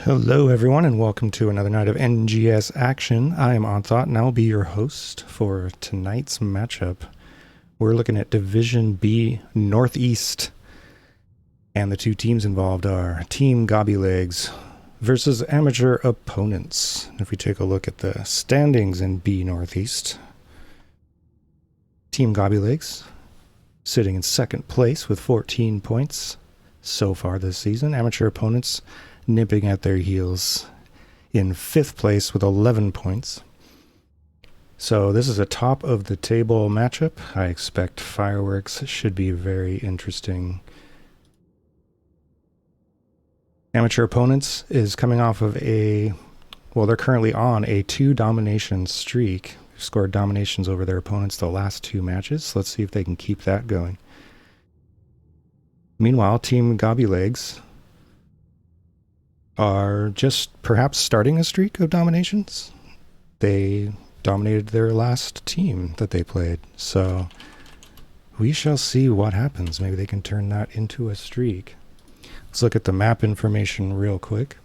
Hello everyone and welcome to another night of NGS action. I am OnThought and I'll be your host for tonight's matchup. We're looking at Division B Northeast, and the two teams involved are Team Gobby Legs versus amateur opponents. If we take a look at the standings in B Northeast, Team Gobby Legs sitting in second place with 14 points so far this season. Amateur opponents nipping at their heels in fifth place with 11 points. So this is a top of the table matchup. I expect fireworks. Should be very interesting. Amateur opponents is coming off of they're currently on a 2 domination streak. They've scored dominations over their opponents the last 2 matches. Let's see if they can keep that going. Meanwhile, Team Gobby Legs are just perhaps starting a streak of dominations. They dominated their last team that they played, so we shall see what happens. Maybe they can turn that into a streak. Let's look at the map information real quick.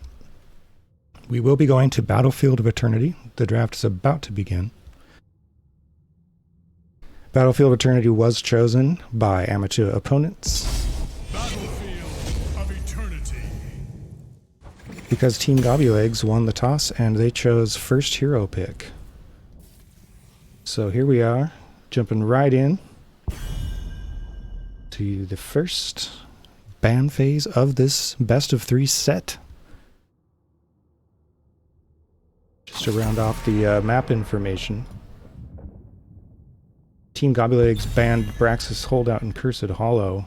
We will be going to Battlefield of Eternity. The draft is about to begin. Battlefield of Eternity was chosen by amateur opponents because Team Gobby Legs won the toss and they chose first hero pick. So here we are, jumping right in to the first ban phase of this best of 3 set. Just to round off the map information, Team Gobby Legs banned Braxis Holdout and Cursed Hollow,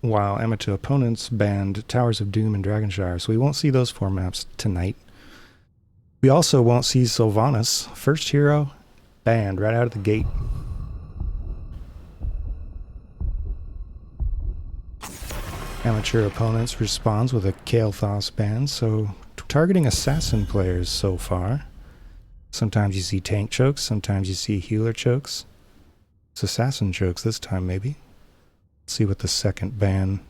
while amateur opponents banned Towers of Doom and Dragonshire, so we won't see those 4 maps tonight. We also won't see Sylvanas, first hero, banned right out of the gate. Amateur opponents responds with a Kael'thas ban, so targeting assassin players so far. Sometimes you see tank chokes, sometimes you see healer chokes. It's assassin chokes this time maybe. See what the second ban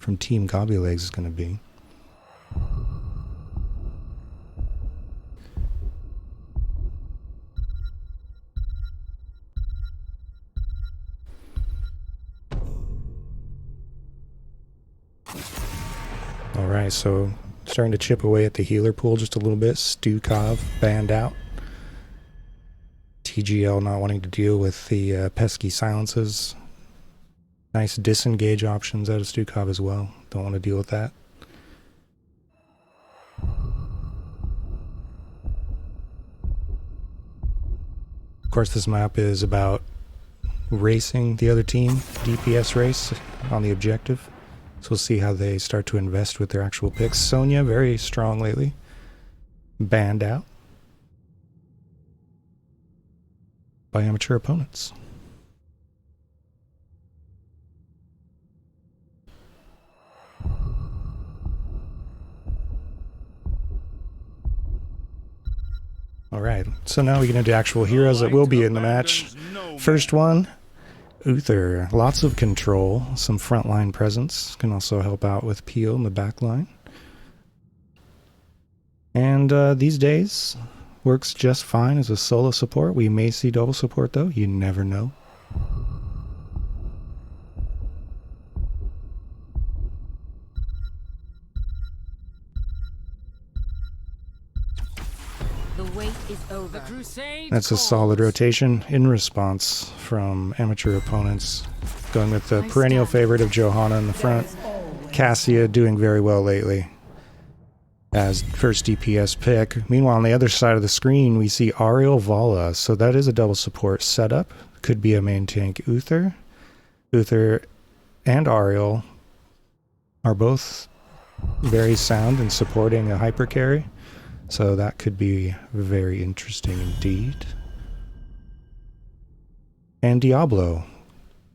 from Team Gobby Legs is going to be. Alright, so starting to chip away at the healer pool just a little bit. Stukov banned out. TGL not wanting to deal with the pesky silences. Nice disengage options out of Stukov as well. Don't want to deal with that. Of course, this map is about racing the other team, DPS race on the objective. So we'll see how they start to invest with their actual picks. Sonya, very strong lately. Banned out by amateur opponents. Alright, so now we get into actual heroes that will be in the match. First one, Uther. Lots of control, some frontline presence. Can also help out with Peel in the back line. And these days, works just fine as a solo support. We may see double support though, you never know. That's a solid rotation in response from amateur opponents. Going with the perennial favorite of Johanna in the front. Cassia doing very well lately as first DPS pick. Meanwhile, on the other side of the screen, we see Ariel Vala. So that is a double support setup. Could be a main tank Uther. Uther and Ariel are both very sound in supporting a hyper carry. So that could be very interesting indeed. And Diablo,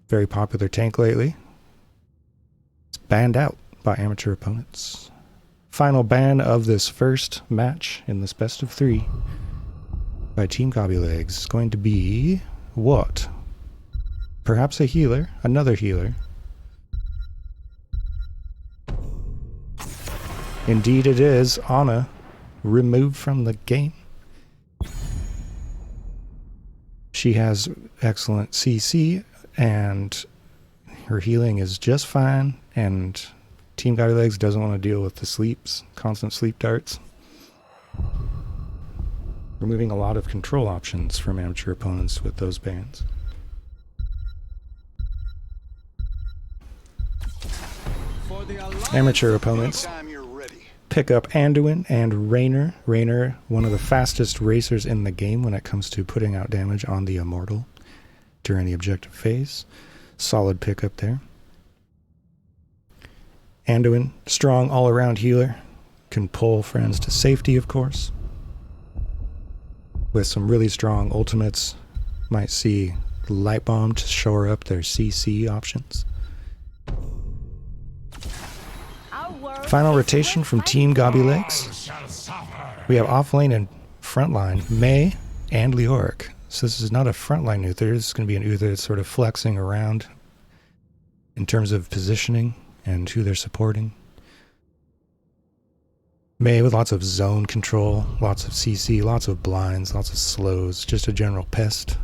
very popular tank lately. It's banned out by amateur opponents. Final ban of this first match in this best of 3 by Team Gobby Legs is going to be what? Perhaps a healer, another healer. Indeed it is, Anna. removed from the game. She has excellent CC, and her healing is just fine, and Team Gobby Legs doesn't want to deal with the constant sleep darts. Removing a lot of control options from amateur opponents with those bans. Amateur opponents pick up Anduin and Raynor. Raynor, one of the fastest racers in the game when it comes to putting out damage on the Immortal during the objective phase. Solid pickup there. Anduin, strong all-around healer. Can pull friends to safety, of course. With some really strong ultimates. Might see Light Bomb to shore up their CC options. Final rotation from Team Gobby Legs. We have offlane and frontline Mei and Leoric. So this is not a frontline Uther. This is going to be an Uther that's sort of flexing around in terms of positioning and who they're supporting. Mei with lots of zone control, lots of CC, lots of blinds, lots of slows, just a general pest.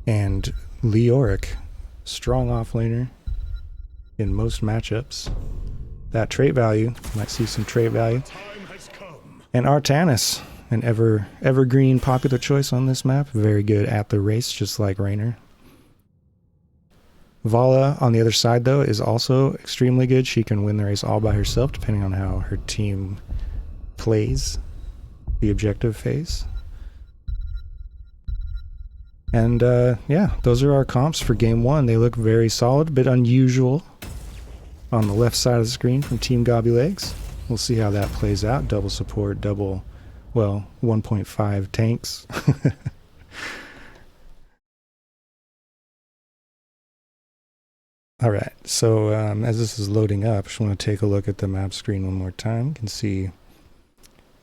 And Leoric, strong offlaner in most matchups. That trait value, might see some trait value. And Artanis, an evergreen popular choice on this map. Very good at the race, just like Raynor. Vala, on the other side, though, is also extremely good. She can win the race all by herself, depending on how her team plays the objective phase. And, yeah, those are our comps for Game 1. They look very solid, a bit unusual. On the left side of the screen from Team Gobby Legs. We'll see how that plays out. Double support, 1.5 tanks. Alright, so as this is loading up, I just want to take a look at the map screen one more time. You can see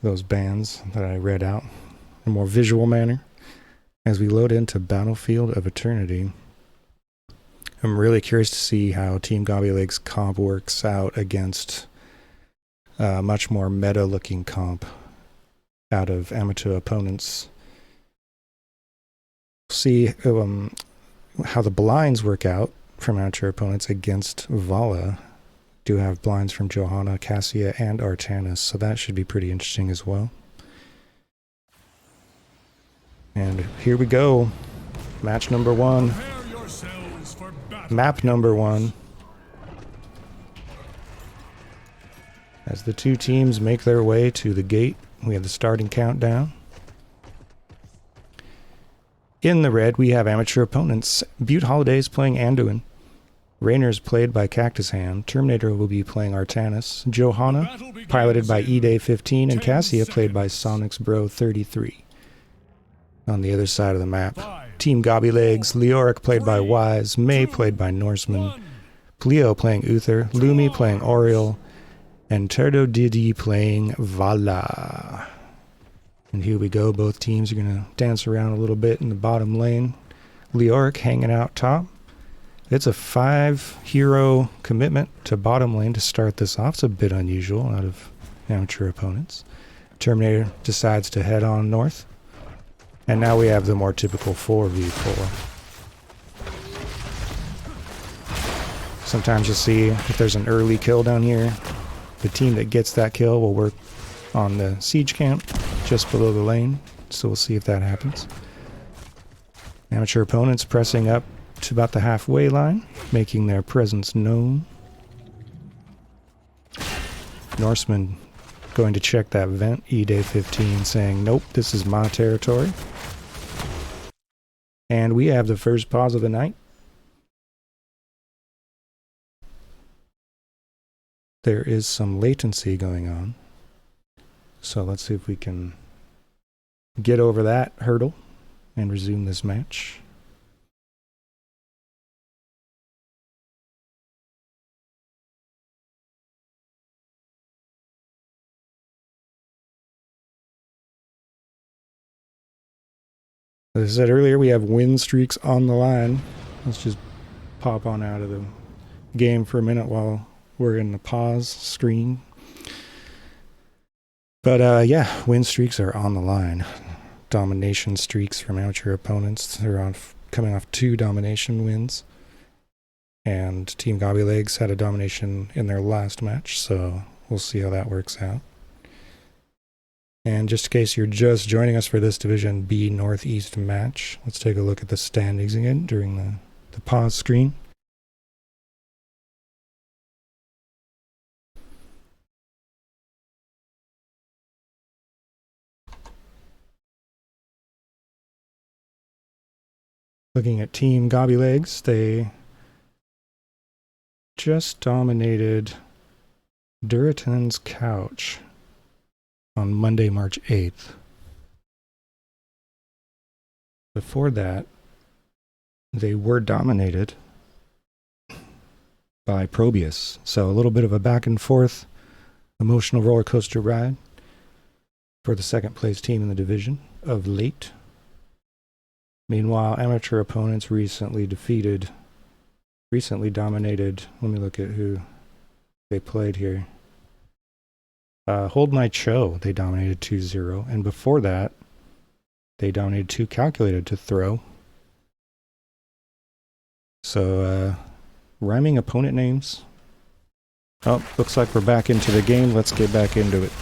those bands that I read out in a more visual manner. As we load into Battlefield of Eternity, I'm really curious to see how Team Gobby Legs comp works out against a much more meta-looking comp out of amateur opponents. See how the blinds work out from amateur opponents against Vala. Do have blinds from Johanna, Cassia, and Artanis, so that should be pretty interesting as well. And here we go. Match number 1. Map number 1. As the two teams make their way to the gate, we have the starting countdown. In the red, we have amateur opponents. Butte Holidays playing Anduin. Raynor is played by Cactus Hand. Terminator will be playing Artanis. Johanna, piloted by E-Day15, and Cassia, played by Sonic's Bro 33. On the other side of the map, Team Gobby Legs, Leoric played by Wise, Mei played by Norseman, Pleo playing Uther, Lumi playing Oriole, and Terdo Didi playing Vala. And here we go, both teams are going to dance around a little bit in the bottom lane. Leoric hanging out top. It's a 5-hero commitment to bottom lane to start this off. It's a bit unusual out of amateur opponents. Terminator decides to head on north. And now we have the more typical 4v4. Sometimes you'll see if there's an early kill down here, the team that gets that kill will work on the siege camp just below the lane. So we'll see if that happens. Amateur opponents pressing up to about the halfway line, making their presence known. Norseman going to check that vent, E-Day15 saying, nope, this is my territory. And we have the first pause of the night. There is some latency going on. So let's see if we can get over that hurdle and resume this match. As I said earlier, we have win streaks on the line. Let's just pop on out of the game for a minute while we're in the pause screen. But yeah, win streaks are on the line. Domination streaks from amateur opponents. They're coming off 2 domination wins. And Team Gobby Legs had a domination in their last match, so we'll see how that works out. And just in case you're just joining us for this Division B Northeast match, let's take a look at the standings again during the pause screen. Looking at Team Gobby Legs, they just dominated Duratan's Couch on Monday, March 8th. Before that, they were dominated by Probius. So a little bit of a back and forth emotional roller coaster ride for the second place team in the division of late. Meanwhile, amateur opponents recently dominated. Let me look at who they played here. Hold My Cho, they dominated 2-0. And before that, they dominated 2 Calculated to Throw. So, rhyming opponent names. Oh, looks like we're back into the game. Let's get back into it.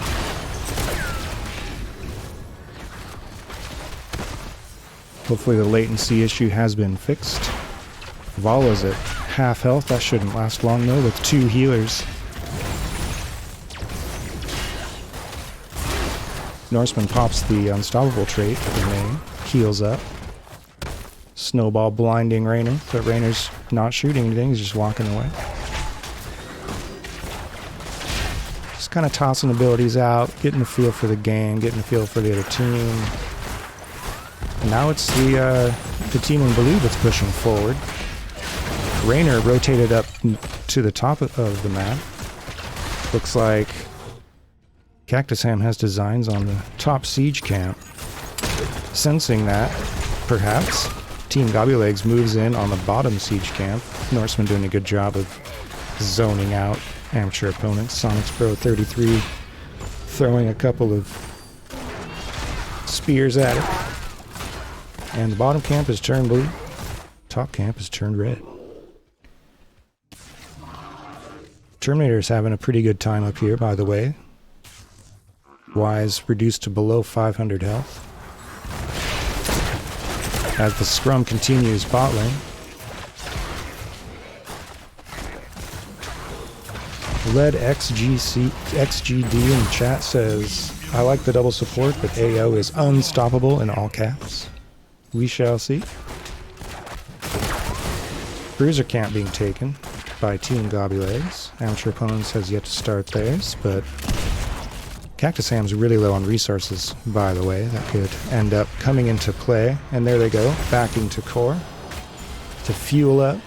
Hopefully the latency issue has been fixed. Vala's at half health. That shouldn't last long though, with 2 healers. Norseman pops the unstoppable trait for the main. Heals up. Snowball blinding Rainer, but Rainer's not shooting anything, he's just walking away. Just kind of tossing abilities out, getting a feel for the game, getting a feel for the other team. And now it's the team in blue that's pushing forward. Rainer rotated up to the top of the map. Looks like Cactus Ham has designs on the top siege camp. Sensing that, perhaps, Team Gobby Legs moves in on the bottom siege camp. Norseman doing a good job of zoning out amateur opponents. Sonic's Pro 33 throwing a couple of spears at it. And the bottom camp is turned blue. Top camp is turned red. Terminator's having a pretty good time up here, by the way. Wise reduced to below 500 health. As the scrum continues bot lane. Led XGD in the chat says, I like the double support, but AO is unstoppable in all caps. We shall see. Bruiser camp being taken by Team Gobby Legs. Amateur opponents has yet to start theirs, but Cactus Ham's really low on resources, by the way. That could end up coming into play. And there they go, back into core to fuel up.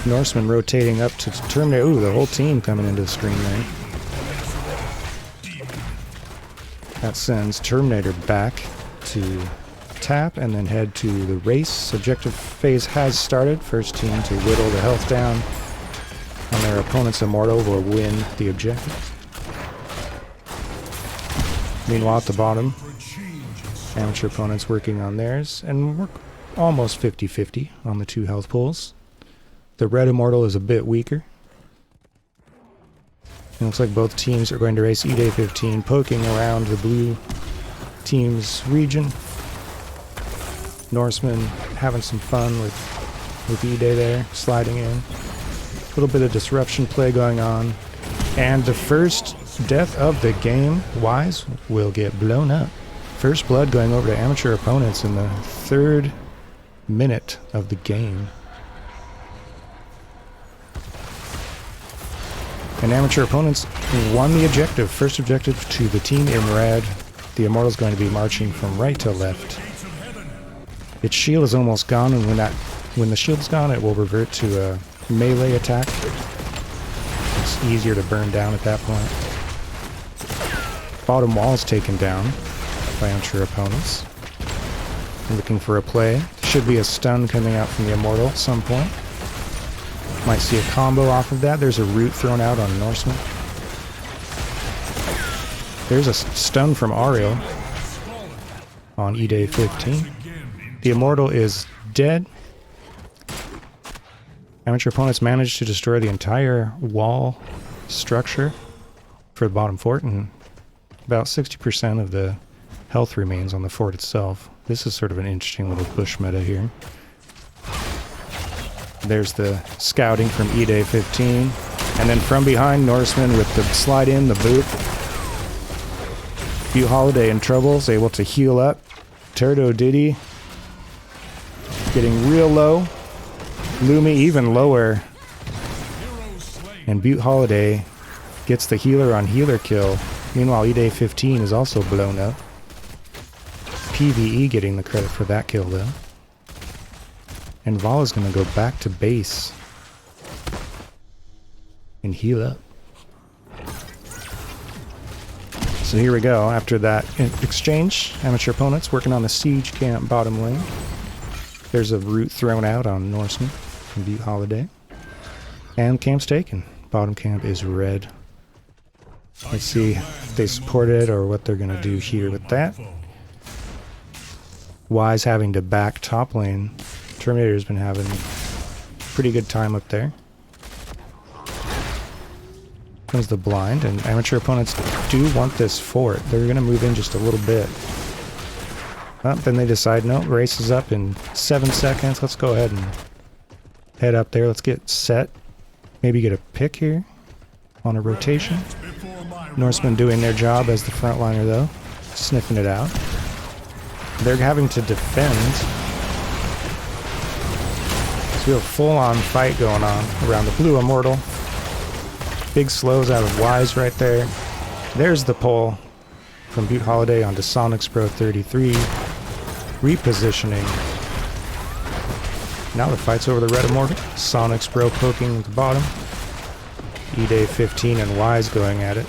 Norseman rotating up to Terminator. Ooh, the whole team coming into the screen there. That sends Terminator back to tap and then head to the race. Objective phase has started. First team to whittle the health down on their opponent's immortal will win the objective. Meanwhile, at the bottom, amateur opponents working on theirs, and we're almost 50-50 on the 2 health pools. The red immortal is a bit weaker. It looks like both teams are going to race E-Day 15, poking around the blue team's region. Norseman having some fun with E-Day there, sliding in. A little bit of disruption play going on. And the first death of the game, Wise, will get blown up. First blood going over to amateur opponents in the 3rd minute of the game. And amateur opponents won the objective. First objective to the team in red. The Immortal's going to be marching from right to left. Its shield is almost gone, and when the shield's gone, it will revert to a melee attack. It's easier to burn down at that point. Bottom wall's taken down by amateur opponents. Looking for a play. Should be a stun coming out from the Immortal at some point. Might see a combo off of that. There's a root thrown out on Norseman. There's a stun from Ariel on E-Day 15. The Immortal is dead. Amateur opponents managed to destroy the entire wall structure for the bottom fort, and about 60% of the health remains on the fort itself. This is sort of an interesting little push meta here. There's the scouting from E-Day 15. And then from behind, Norseman with the slide in, the boot. Butte Holiday in trouble, is able to heal up. Turdo Diddy getting real low. Lumi even lower. And Butte Holiday gets the healer on healer kill. Meanwhile, E-Day 15 is also blown up. PvE getting the credit for that kill though. And Vala's gonna go back to base and heal up. So here we go. After that exchange, amateur opponents working on the siege camp bottom lane. There's a root thrown out on Norseman from Butte Holiday. And camp's taken. Bottom camp is red. Let's see if they support it or what they're going to do here with that. Wise having to back top lane. Terminator's been having a pretty good time up there. Comes the blind, and amateur opponents do want this fort. They're going to move in just a little bit. Then they decide, no, race is up in 7 seconds. Let's go ahead and head up there. Let's get set. Maybe get a pick here on a rotation. Norsemen doing their job as the frontliner though. Sniffing it out. They're having to defend. So we have a full-on fight going on around the blue Immortal. Big slows out of Wise right there. There's the pull from Butte Holiday onto Sonics Pro 33. Repositioning. Now the fight's over the red Immortal. Sonics Pro poking at the bottom. E-Day 15 and Wise going at it.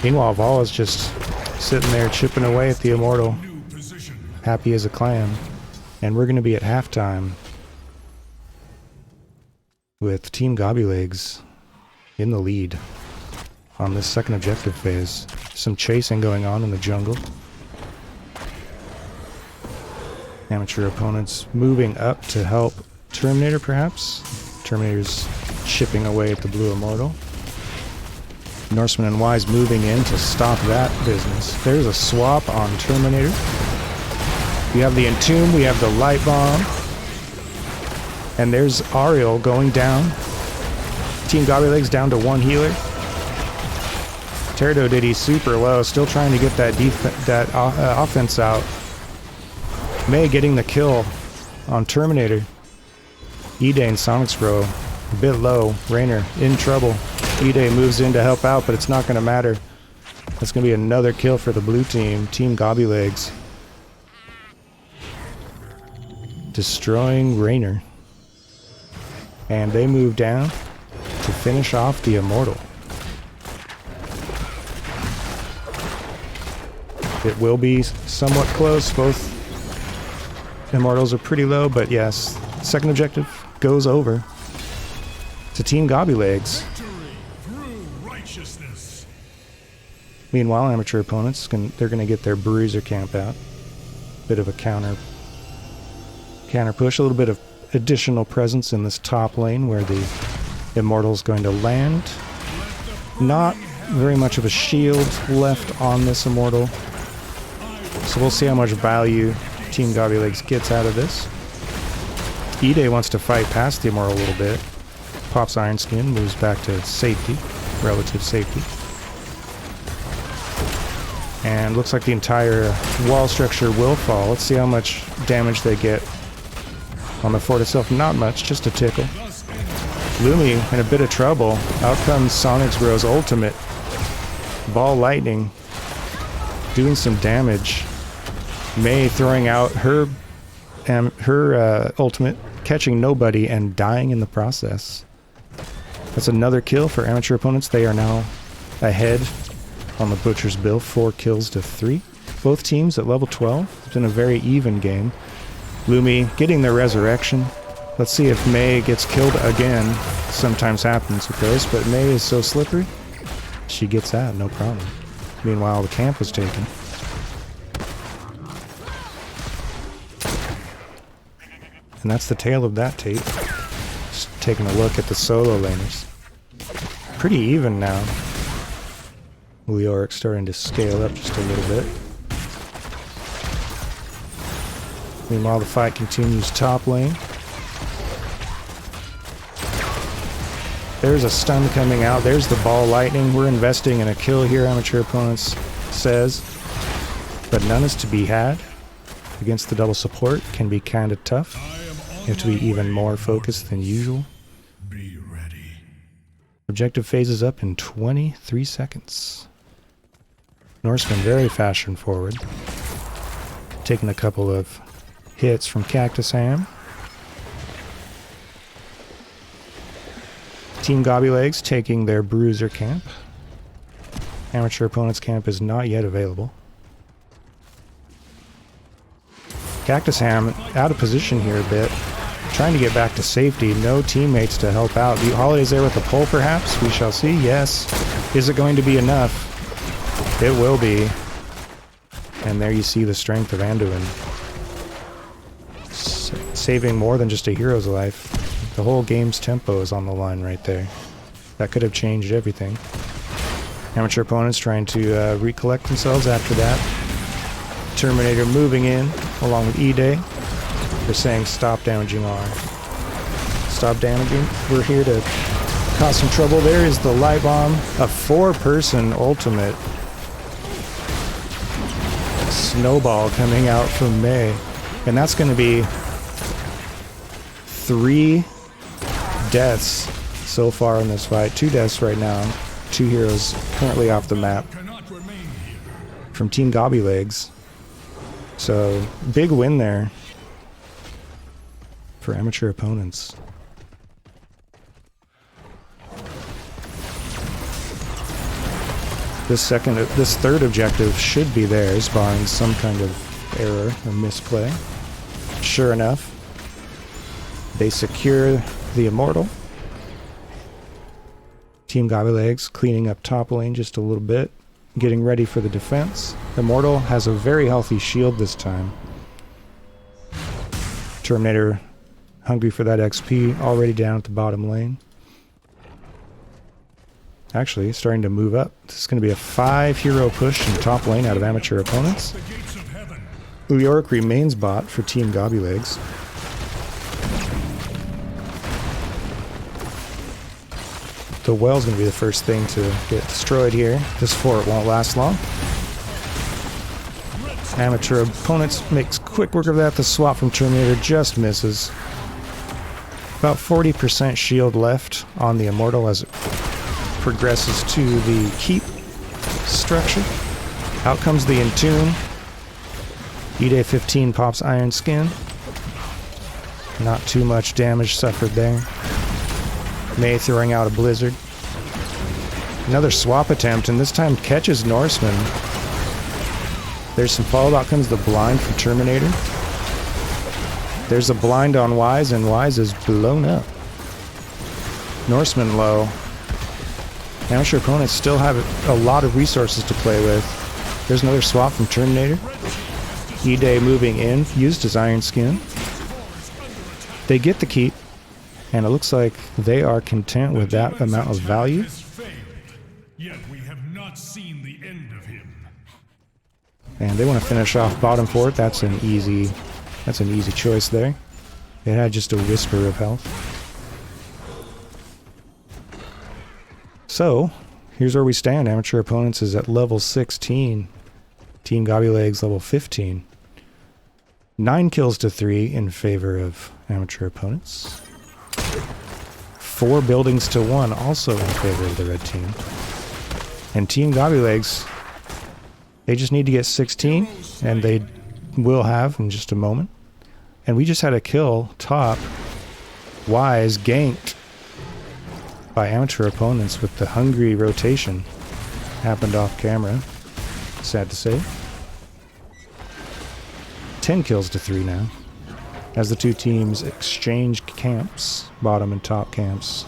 Meanwhile, Vala's just sitting there chipping away at the Immortal. Happy as a clam. And we're going to be at halftime with Team Gobby Legs in the lead on this second objective phase. Some chasing going on in the jungle. Amateur opponents moving up to help Terminator perhaps. Terminator's chipping away at the blue Immortal. Norseman and Wise moving in to stop that business. There's a swap on Terminator. We have the Entomb, we have the Light Bomb. And there's Ariel going down. Team Gobby Legs down to one healer. Pterdo Diddy super low, still trying to get that offense out. May getting the kill on Terminator. E-Day and Sonics Pro a bit low. Rainer in trouble. E-Day moves in to help out, but it's not going to matter. That's going to be another kill for the blue team. Team Gobby Legs destroying Rainer. And they move down to finish off the Immortal. It will be somewhat close. Both Immortals are pretty low, but yes, second objective goes over to Team Gobby Legs. Meanwhile, amateur opponents, they're going to get their bruiser camp out. Bit of a counter push, a little bit of additional presence in this top lane where the Immortal's going to land. Not very much of a shield left on this Immortal. So we'll see how much value Team Gobby Legs gets out of this. E-Day wants to fight past the Immortal a little bit. Pops Iron Skin, moves back to safety, relative safety. And looks like the entire wall structure will fall. Let's see how much damage they get on the fort itself. Not much, just a tickle. Lumi in a bit of trouble. Out comes Sonics Bro's ultimate. Ball Lightning doing some damage. May throwing out her ultimate, catching nobody and dying in the process. That's another kill for amateur opponents. They are now ahead on the Butcher's Bill, 4 kills to 3. Both teams at level 12. It's been a very even game. Lumi getting the resurrection. Let's see if May gets killed again. Sometimes happens with those, but May is so slippery. she gets that, no problem. Meanwhile, the camp was taken. And that's the tale of that tape. Just taking a look at the solo laners. Pretty even now. Leoric starting to scale up just a little bit. Meanwhile, the fight continues top lane. There's a stun coming out. There's the ball lightning. We're investing in a kill here, Amateur Opponents says. But none is to be had. Against the double support can be kind of tough. You have to be even more focused than usual. Be ready. Objective phases up in 23 seconds. Norseman very fashion forward. Taking a couple of hits from Cactus Ham. Team Gobby Legs taking their bruiser camp. Amateur Opponents camp is not yet available. Cactus Ham out of position here a bit. Trying to get back to safety. No teammates to help out. The Holiday's there with the pole perhaps? We shall see. Yes. Is it going to be enough? It will be. And there you see the strength of Anduin. Saving more than just a hero's life. The whole game's tempo is on the line right there. That could have changed everything. Amateur Opponents trying to recollect themselves after that. Terminator moving in along with E-Day. They're saying stop damaging R. Stop damaging. We're here to cause some trouble. There is the light bomb. A 4-person ultimate. Snowball coming out from May. And that's going to be 3 deaths so far in this fight. 2 deaths right now. 2 heroes currently off the map from Team Gobby Legs. So, big win there for Amateur Opponents. This third objective should be theirs, barring some kind of error or misplay. Sure enough, they secure the Immortal. Team Gobby Legs cleaning up top lane just a little bit, getting ready for the defense. Immortal has a very healthy shield this time. Terminator hungry for that XP, already down at the bottom lane. Actually, starting to move up. This is going to be a 5-hero push in top lane out of Amateur Opponents. Leoric remains bot for Team Gobby Legs. The well's going to be the first thing to get destroyed here. This fort won't last long. Amateur Opponents makes quick work of that. The swap from Terminator just misses. About 40% shield left on the Immortal as it progresses to the keep structure. Out comes the Intune. E-Day 15 pops Iron Skin. Not too much damage suffered there. May throwing out a Blizzard. Another swap attempt, and this time catches Norseman. There's some follow. Out comes the blind from Terminator. There's a blind on Wise, and Wise is blown up. Norseman low. Amateur Opponents still have a lot of resources to play with. There's another swap from Terminator. E-Day moving in, used his Iron Skin. They get the keep, and it looks like they are content with that amount of value. Yet we have not seen the end of him. And they want to finish off bottom fort. That's an easy choice there. It had just a whisper of health. So, here's where we stand. Amateur Opponents is at level 16. Team Gobby Legs level 15. 9 kills to 3 in favor of Amateur Opponents. 4 buildings to 1 also in favor of the red team. And Team Gobby Legs, they just need to get 16, and they will have in just a moment. And we just had a kill top. Wise ganked by Amateur Opponents with the hungry rotation. Happened off camera. Sad to say. 10 kills to 3 now. As the two teams exchange camps, bottom and top camps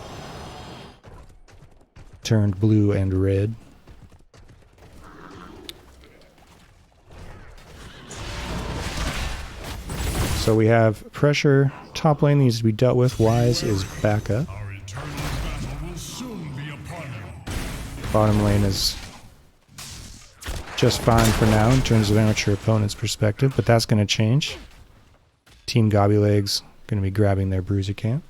turned blue and red. So we have pressure. Top lane needs to be dealt with. Wise is back up. Our eternal battle will soon be upon you. Bottom lane is just fine for now in terms of amateur opponent's perspective, but that's going to change. Team Gobby Legs going to be grabbing their bruiser camp.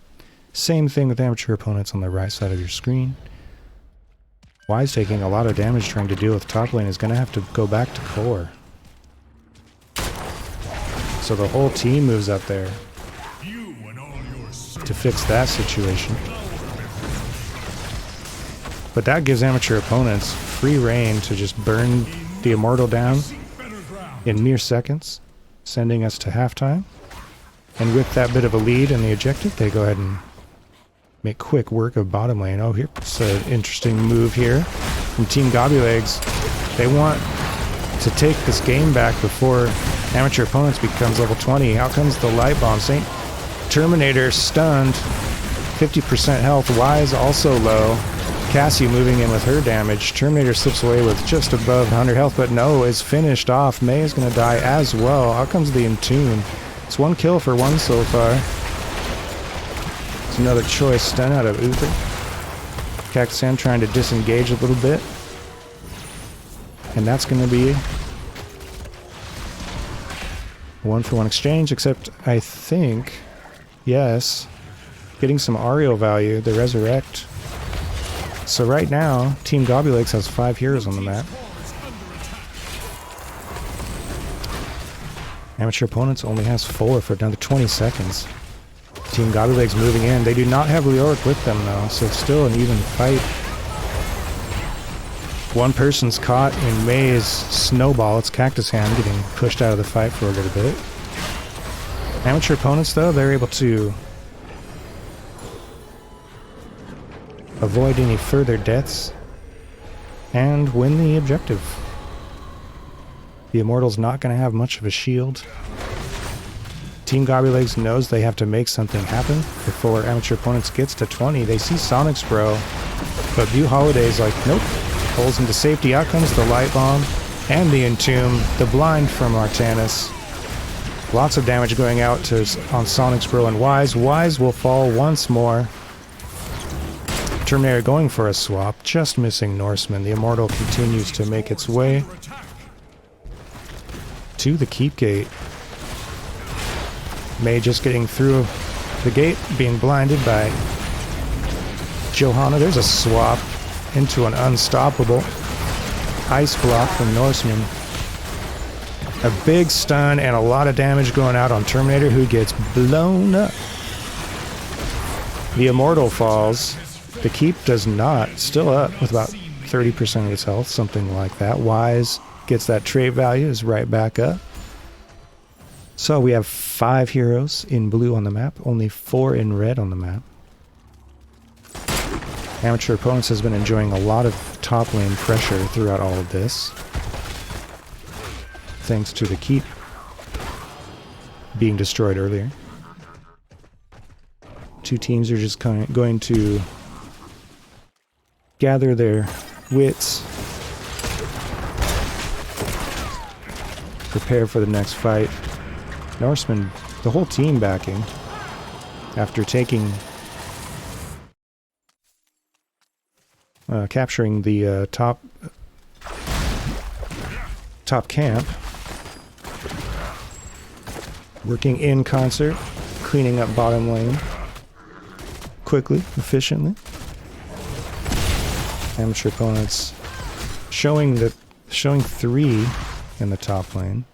Same thing with amateur opponents on the right side of your screen. Wise taking a lot of damage trying to deal with top lane is going to have to go back to core. So the whole team moves up there You and all your to fix that situation. But that gives amateur opponents free reign to just burn the Immortal down better ground. in mere seconds, sending us to halftime. And with that bit of a lead in the objective, they go ahead and make quick work of bottom lane. Oh, here's an interesting move here from Team Gobby Legs. They want to take this game back before amateur opponents becomes level 20. Out comes the light bomb. Saint Terminator stunned, 50% health. Wise also low. Cassie moving in with her damage. Terminator slips away with just above 100 health, but no, is finished off. May is going to die as well. Out comes the Entomb. It's one kill for one so far. It's another choice stun out of Uther. Cactusan trying to disengage a little bit. And that's going to be one for one exchange, except I think, yes, getting some Ariel value, the Resurrect. So right now, Team Gobby Legs has 5 heroes on the map. Amateur opponents only has 4 for another 20 seconds. Team Gobby Legs moving in. They do not have Leoric with them though, so it's still an even fight. One person's caught in May's snowball. It's Cactus Hand getting pushed out of the fight for a little bit. Amateur opponents though, they're able to avoid any further deaths and win the objective. The Immortal's not going to have much of a shield. Team Gobby Legs knows they have to make something happen before amateur opponents gets to 20. They see Sonic's Bro, but View Holiday's like, nope. Pulls into safety. Out comes the Light Bomb and the Entomb. The Blind from Artanis. Lots of damage going out to on Sonic's Bro and Wise. Wise will fall once more. Terminator going for a swap, just missing Norseman. The Immortal continues to make its way to the keep gate. May just getting through the gate, being blinded by Johanna. There's a swap into an unstoppable ice block from Norseman. A big stun and a lot of damage going out on Terminator, who gets blown up. The Immortal falls. The keep does not. Still up with about 30% of its health, something like that. Wise gets that trait value, is right back up. So we have 5 heroes in blue on the map, only 4 in red on the map. Amateur opponents has been enjoying a lot of top lane pressure throughout all of this, thanks to the keep being destroyed earlier. Two teams are just going to gather their wits, prepare for the next fight. Norseman, the whole team backing after taking capturing the top camp, working in concert, cleaning up bottom lane quickly, efficiently. Amateur opponents showing 3 in the top lane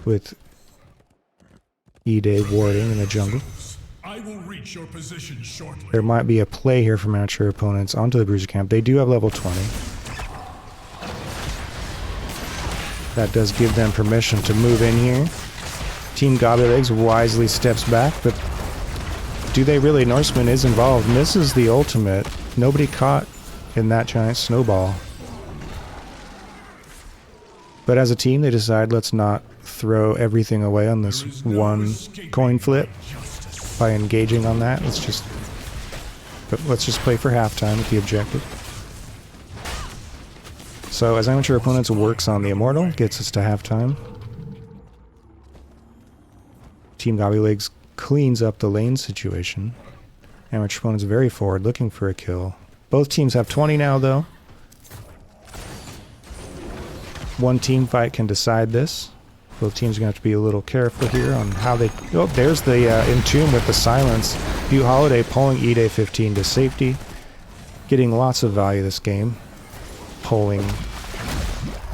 with E-Day warding in the jungle. I will reach your position shortly. There might be a play here from amateur opponents onto the bruiser camp. They do have level 20. That does give them permission to move in here. Team Gobby Legs wisely steps back, but do they really? Norseman is involved. Misses the ultimate. Nobody caught in that giant snowball. But as a team, they decide, let's not throw everything away on this one coin flip by engaging on that. Let's just play for halftime with the objective. So as amateur opponents works on the Immortal, gets us to halftime. Team Gobby Legs cleans up the lane situation. Amateur opponent's very forward, looking for a kill. Both teams have 20 now, though. One team fight can decide this. Both teams are going to have to be a little careful here on how they... Oh, there's the Entomb with the silence. Butte Holiday pulling Ide 15 to safety. Getting lots of value this game. Pulling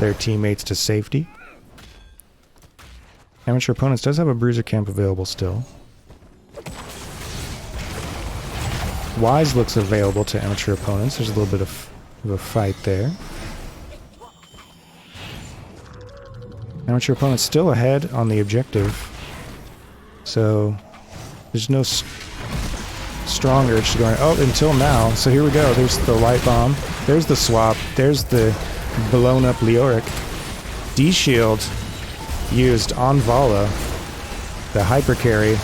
their teammates to safety. Amateur opponents does have a bruiser camp available still. Wise looks available to amateur opponents. There's a little bit of a fight there. Amateur opponents still ahead on the objective. So there's no strong urge to go in. Oh, until now. So here we go. There's the light bomb. There's the swap. There's the blown up Leoric. D-shield used on Vala. The hyper carry.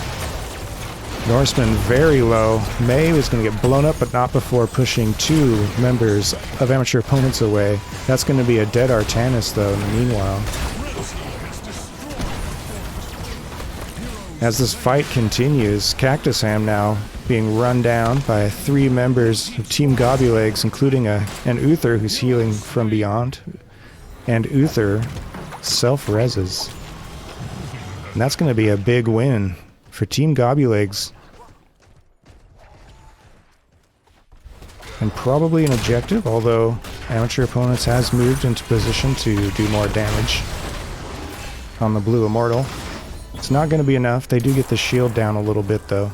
Norseman very low. May was going to get blown up, but not before pushing 2 members of amateur opponents away. That's going to be a dead Artanis, though, in the meanwhile. As this fight continues, Cactus Ham now being run down by 3 members of Team Gobby Legs, including an Uther who's healing from beyond. And Uther self-reses. And that's going to be a big win for Team Gobby Legs. And probably an objective, although amateur opponents has moved into position to do more damage on the Blue Immortal. It's not going to be enough. They do get the shield down a little bit, though.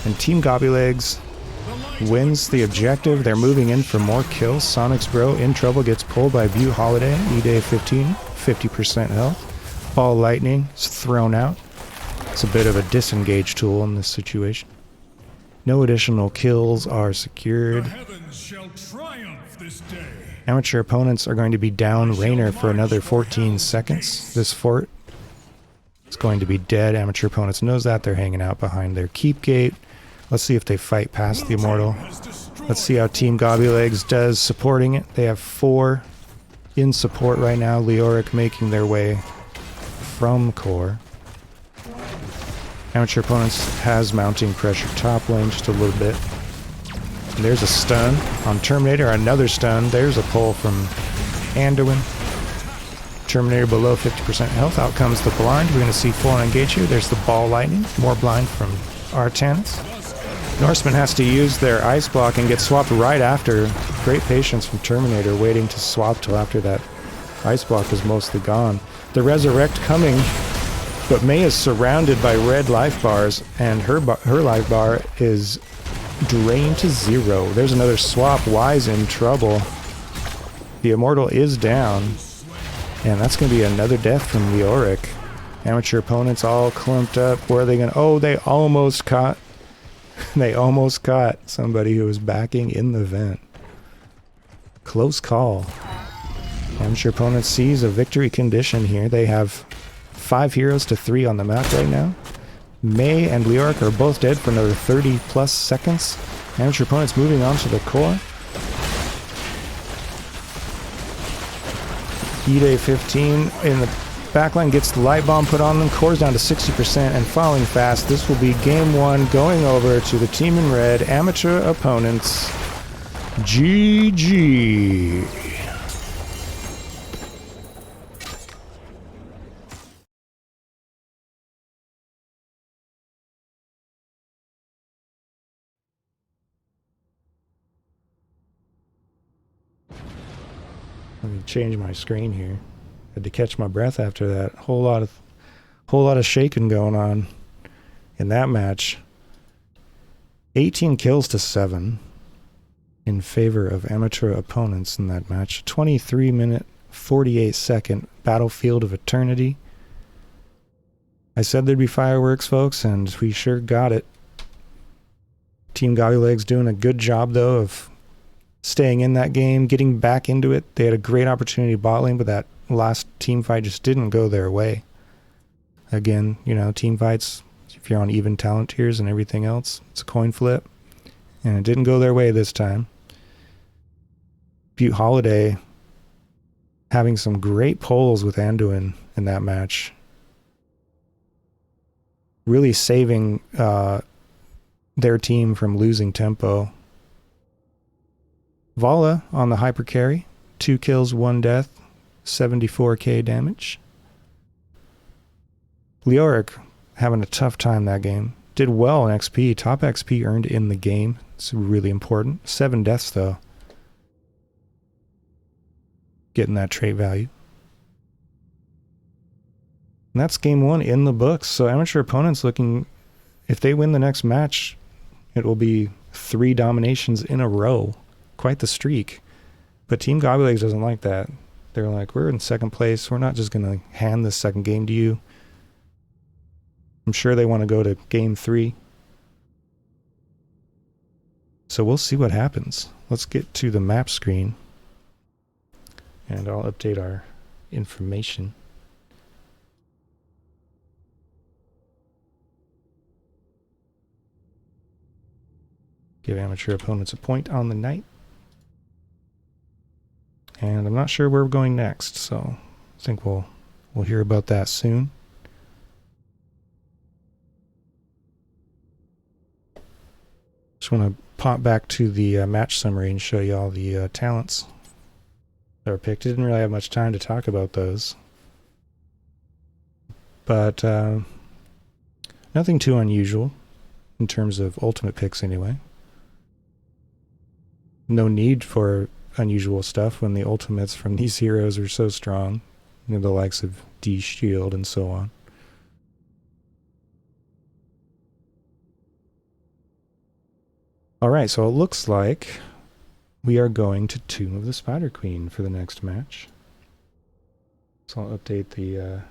And Team Gobby Legs wins the objective. They're moving in for more kills. Sonic's Bro in trouble, gets pulled by Butte Holiday. Ide 15, 50% health. Ball Lightning is thrown out. It's a bit of a disengage tool in this situation. No additional kills are secured. The heavens shall triumph this day. Amateur opponents are going to be down Raynor for another 14 seconds. This fort is going to be dead. Amateur opponents knows that. They're hanging out behind their keep gate. Let's see if they fight past the Immortal. Let's see how Team Gobby Legs does supporting it. They have 4 in support right now. Leoric making their way from core. Amateur opponents has mounting pressure top lane just a little bit. And there's a stun on Terminator, another stun. There's a pull from Anduin. Terminator below 50% health. Out comes the blind. We're going to see full on engage here. There's the Ball Lightning. More blind from Artanis. Norseman has to use their ice block and get swapped right after. Great patience from Terminator, waiting to swap till after that ice block is mostly gone. The Resurrect coming. But May is surrounded by red life bars, and her life bar is drained to 0. There's another swap. Wise in trouble. The Immortal is down, and that's going to be another death from Leoric. Amateur opponents all clumped up. Where are they going to... Oh, they almost caught... They almost caught somebody who was backing in the vent. Close call. Amateur opponent sees a victory condition here. They have 5 heroes to 3 on the map right now. May and Leoric are both dead for another 30 plus seconds. Amateur opponents moving on to the core. Ide 15 in the backline gets the light bomb put on them. Core's down to 60% and falling fast. This will be game 1 going over to the team in red. Amateur opponents. GG. Let me change my screen here. Had to catch my breath after that. Whole lot of shaking going on in that match. 18 kills to 7 in favor of amateur opponents in that match. 23-minute, 48-second Battlefield of Eternity. I said there'd be fireworks, folks, and we sure got it. Team Gobby Legs doing a good job, though, of staying in that game, getting back into it. They had a great opportunity bot lane, but that last team fight just didn't go their way. Again, you know, team fights, if you're on even talent tiers and everything else, it's a coin flip. And it didn't go their way this time. Butte Holiday having some great pulls with Anduin in that match. really saving their team from losing tempo. Vala on the hyper carry, 2 kills, 1 death, 74k damage. Leoric having a tough time that game. Did well in XP, top XP earned in the game. It's really important. 7 deaths though. Getting that trait value. And that's game 1 in the books. So amateur opponents looking, if they win the next match, it will be 3 dominations in a row. Quite the streak. But Team Gobby Legs doesn't like that. They're like, we're in second place. We're not just going to hand this second game to you. I'm sure they want to go to game 3. So we'll see what happens. Let's get to the map screen. And I'll update our information. Give amateur opponents a point on the night. And I'm not sure where we're going next, so I think we'll hear about that soon. Just want to pop back to the match summary and show you all the talents that were picked. I didn't really have much time to talk about those. But nothing too unusual in terms of ultimate picks anyway. No need for unusual stuff when the ultimates from these heroes are so strong. You know, the likes of D Shield and so on. Alright, so it looks like we are going to Tomb of the Spider Queen for the next match. So I'll update the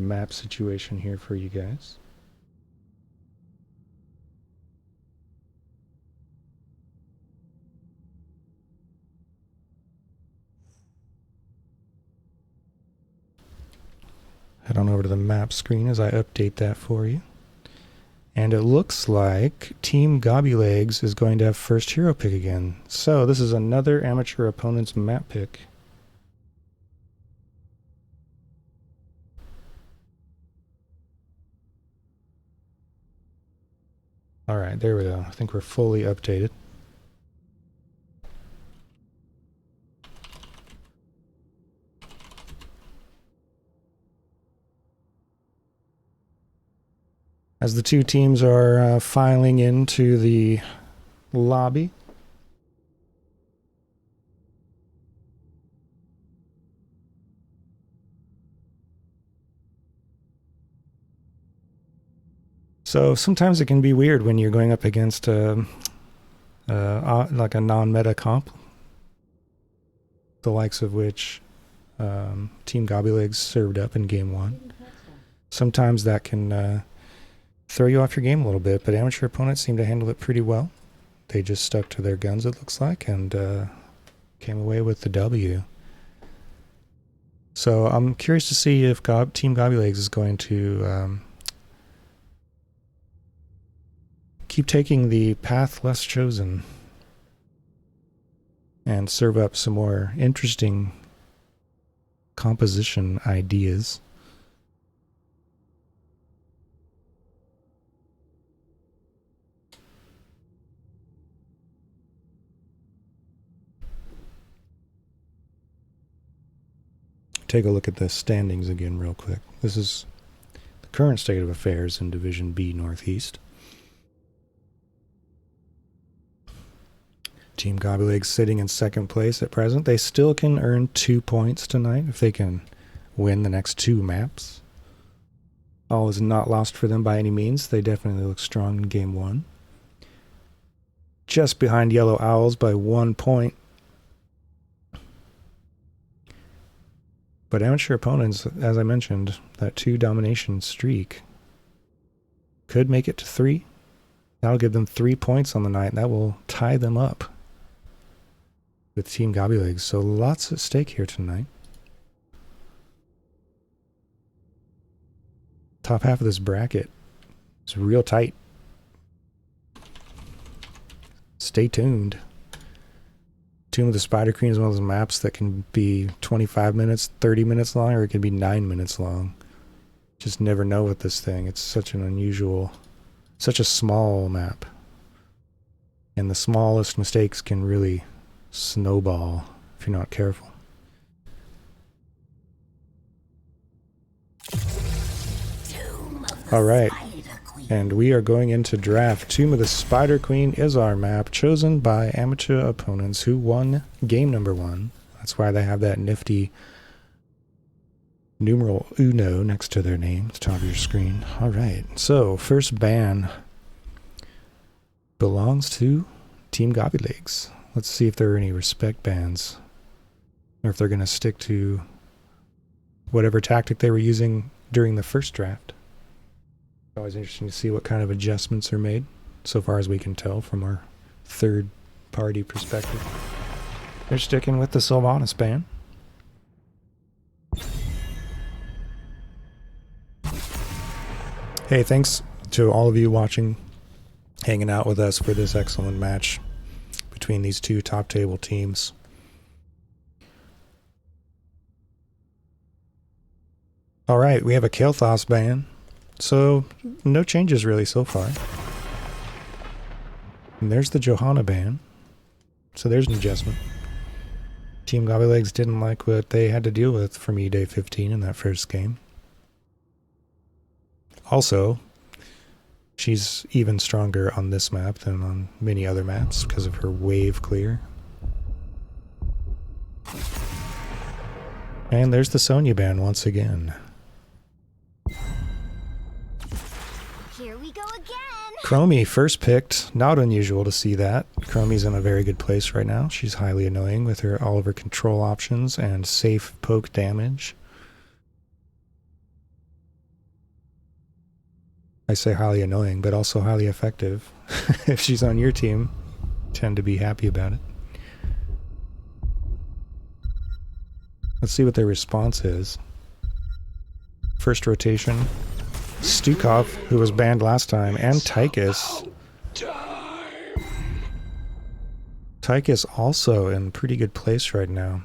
map situation here for you guys. Head on over to the map screen as I update that for you. And it looks like Team Gobby Legs is going to have first hero pick again. So this is another amateur opponent's map pick. Alright, there we go. I think we're fully updated. As the two teams are filing into the lobby. So sometimes it can be weird when you're going up against like a non-meta comp, the likes of which Team Gobby Legs served up in game 1. Sometimes that can throw you off your game a little bit, but amateur opponents seem to handle it pretty well. They just stuck to their guns, it looks like, and came away with the W. So I'm curious to see if Team Gobby Legs is going to keep taking the path less chosen and serve up some more interesting composition ideas. Take a look at the standings again real quick. This is the current state of affairs in Division B Northeast. Team Gobby Legs sitting in second place at present. They still can earn 2 points tonight if they can win the next 2 maps. All is not lost for them by any means. They definitely look strong in game 1. Just behind Yellow Owls by 1 point. But amateur opponents, as I mentioned, that 2 domination streak could make it to 3. That'll give them 3 points on the night, and that will tie them up with Team Gobby Legs. So lots at stake here tonight. Top half of this bracket is real tight. Stay tuned. Tomb of the Spider Queen is one of those maps that can be 25 minutes, 30 minutes long, or it can be 9 minutes long. Just never know with this thing. It's such an unusual, such a small map. And the smallest mistakes can really snowball if you're not careful. Alright, and we are going into draft. Tomb of the Spider Queen is our map, chosen by amateur opponents who won game number 1. That's why they have that nifty numeral uno next to their name at the top of your screen. Alright, so first ban belongs to Team Gobby Legs. Let's see if there are any respect bans, or if they're going to stick to whatever tactic they were using during the first draft. Always interesting to see what kind of adjustments are made, so far as we can tell from our third-party perspective. They're sticking with the Sylvanas ban. Hey, thanks to all of you watching, hanging out with us for this excellent match between these two top table teams. Alright, we have a Kael'thas ban. So, no changes really so far. And there's the Johanna ban. So there's an adjustment. Team Gobby Legs didn't like what they had to deal with from E-Day 15 in that first game. Also, she's even stronger on this map than on many other maps because of her wave clear. And there's the Sonya ban once again. Chromie first picked. Not unusual to see that. Chromie's in a very good place right now. She's highly annoying with all of her control options and safe poke damage. I say highly annoying, but also highly effective. If she's on your team, tend to be happy about it. Let's see what their response is. First rotation. Stukov, who was banned last time, and Tychus. Tychus also in pretty good place right now.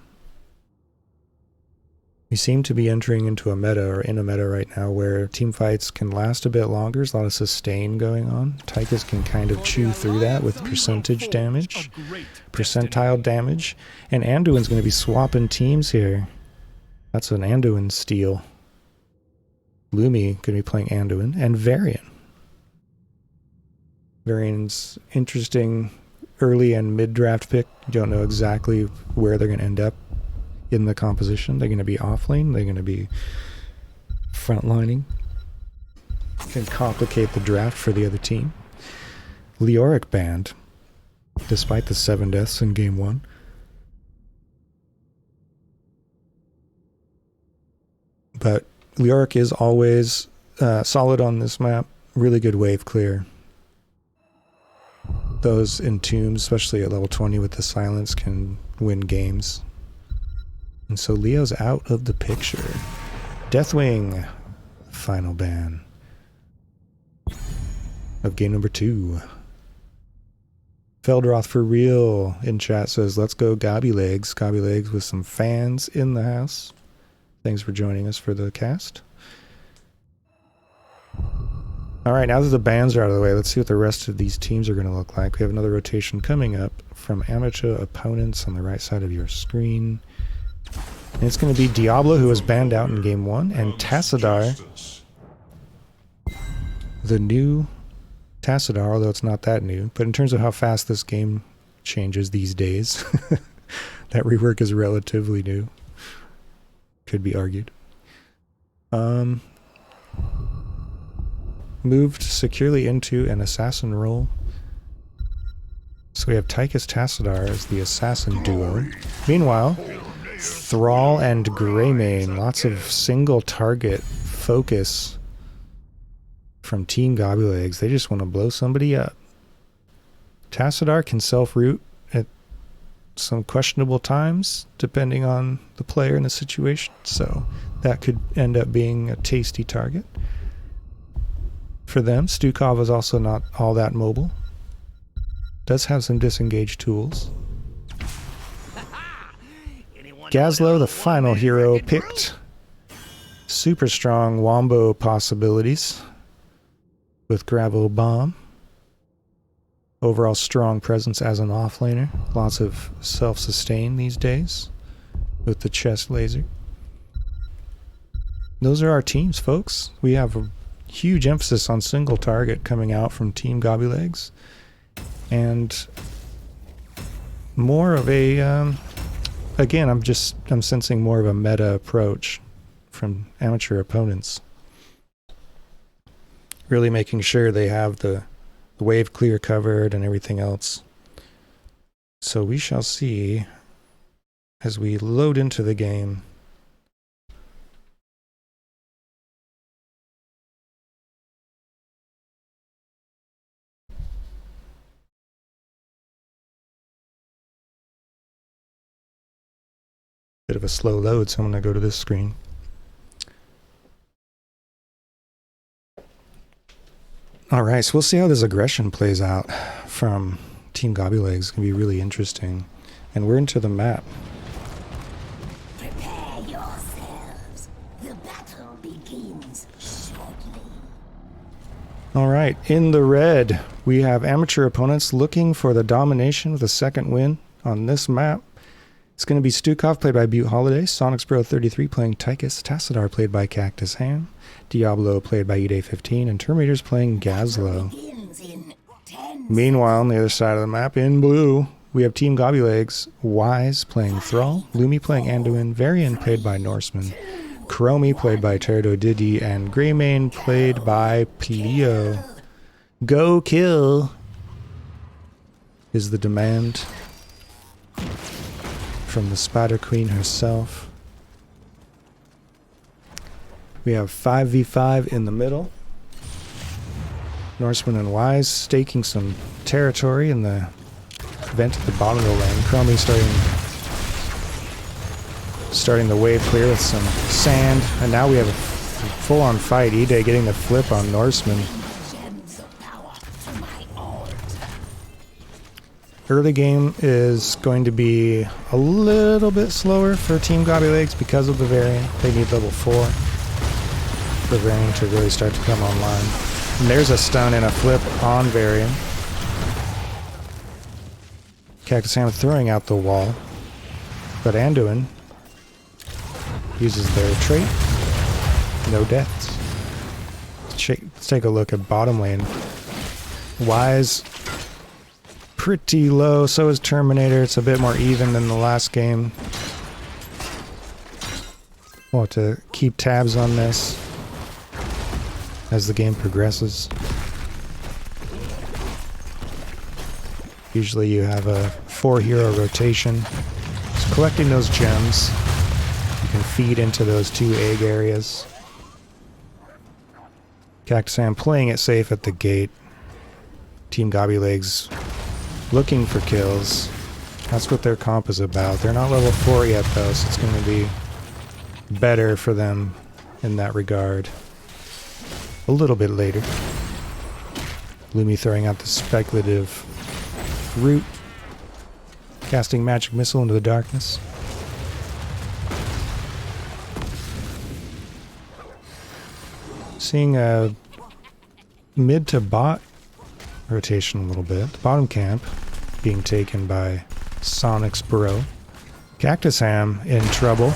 We seem to be entering into a meta, or in a meta right now, where team fights can last a bit longer. There's a lot of sustain going on. Tychus can kind of chew through that with percentage damage, percentile damage, and Anduin's going to be swapping teams here. That's an Anduin steal. Lumi going to be playing Anduin, and Varian. Varian's interesting early and mid-draft pick. You don't know exactly where they're going to end up in the composition. They're going to be off-lane. They're going to be front-lining. Can complicate the draft for the other team. Leoric banned, despite the 7 deaths in game 1. But Leoric is always solid on this map. Really good wave clear. Those in tombs, especially at level 20 with the silence, can win games. And so Leo's out of the picture. Deathwing, final ban of game number 2. Feldroth for real in chat says, let's go Gobby Legs. Gobby Legs with some fans in the house. Thanks for joining us for the cast. Alright, now that the bans are out of the way, let's see what the rest of these teams are going to look like. We have another rotation coming up from amateur opponents on the right side of your screen. And it's going to be Diablo, who was banned out in game 1, and Tassadar, the new Tassadar, although it's not that new. But in terms of how fast this game changes these days, that rework is relatively new. Could be argued. Moved securely into an assassin role. So we have Tychus Tassadar as the assassin duo. Meanwhile, Thrall and Greymane, lots of single target focus from Team Gobby Legs. They just want to blow somebody up. Tassadar can self-root at some questionable times, depending on the player and the situation. So that could end up being a tasty target for them. Stukov is also not all that mobile. Does have some disengaged tools. Gazlo, the final hero picked. super strong wombo possibilities with Gravel Bomb. Overall strong presence as an offlaner. Lots of self-sustain these days with the chest laser. Those are our teams, folks. We have a huge emphasis on single target coming out from Team Gobby Legs. And more of a, again, I'm sensing more of a meta approach from amateur opponents. Really making sure they have the wave clear covered and everything else. So we shall see as we load into the game. Bit of a slow load, so I'm going to go to this screen. Alright, so we'll see how this aggression plays out from Team Gobby Legs. It's going to be really interesting. And we're into the map. Prepare yourselves. The battle begins shortly. Alright, in the red, we have amateur opponents looking for the domination with a second win on this map. It's going to be Stukov played by Butte Holiday, Sonics Bro 33 playing Tychus, Tassadar played by Cactus Ham, Diablo played by Eday 15, and Terminators playing Gazlo. Meanwhile, on the other side of the map, in blue, we have Team Gobby Legs, Wise playing Thrall, Lumi playing Anduin, Varian played by Norseman, Chromie played by Pterodactyl Diddy, and Greymane played by Plio. Go kill is the demand from the Spider Queen herself. We have 5v5 in the middle. Norseman and Wise staking some territory in the vent at the bottom of the lane. Chromie starting the wave clear with some sand, and now we have a full-on fight. Eday getting the flip on Norseman. Early game is going to be a little bit slower for Team Gobby Legs because of the variant. They need level 4 for variant to really start to come online. And there's a stun and a flip on variant. Cactus Ham throwing out the wall, but Anduin uses their trait. No deaths. Let's take a look at bottom lane. Wise pretty low, so is Terminator. It's a bit more even than the last game. We'll have to keep tabs on this as the game progresses. Usually you have a 4-hero rotation. So collecting those gems, you can feed into those 2 egg areas. Cactus Ham playing it safe at the gate. Team Gobby Legs looking for kills. That's what their comp is about. They're not level 4 yet though, so it's going to be better for them in that regard. A little bit later. Lumi throwing out the speculative root. Casting magic missile into the darkness. Seeing a mid to bot rotation a little bit. The bottom camp being taken by Sonic's Bro. Cactus Ham in trouble.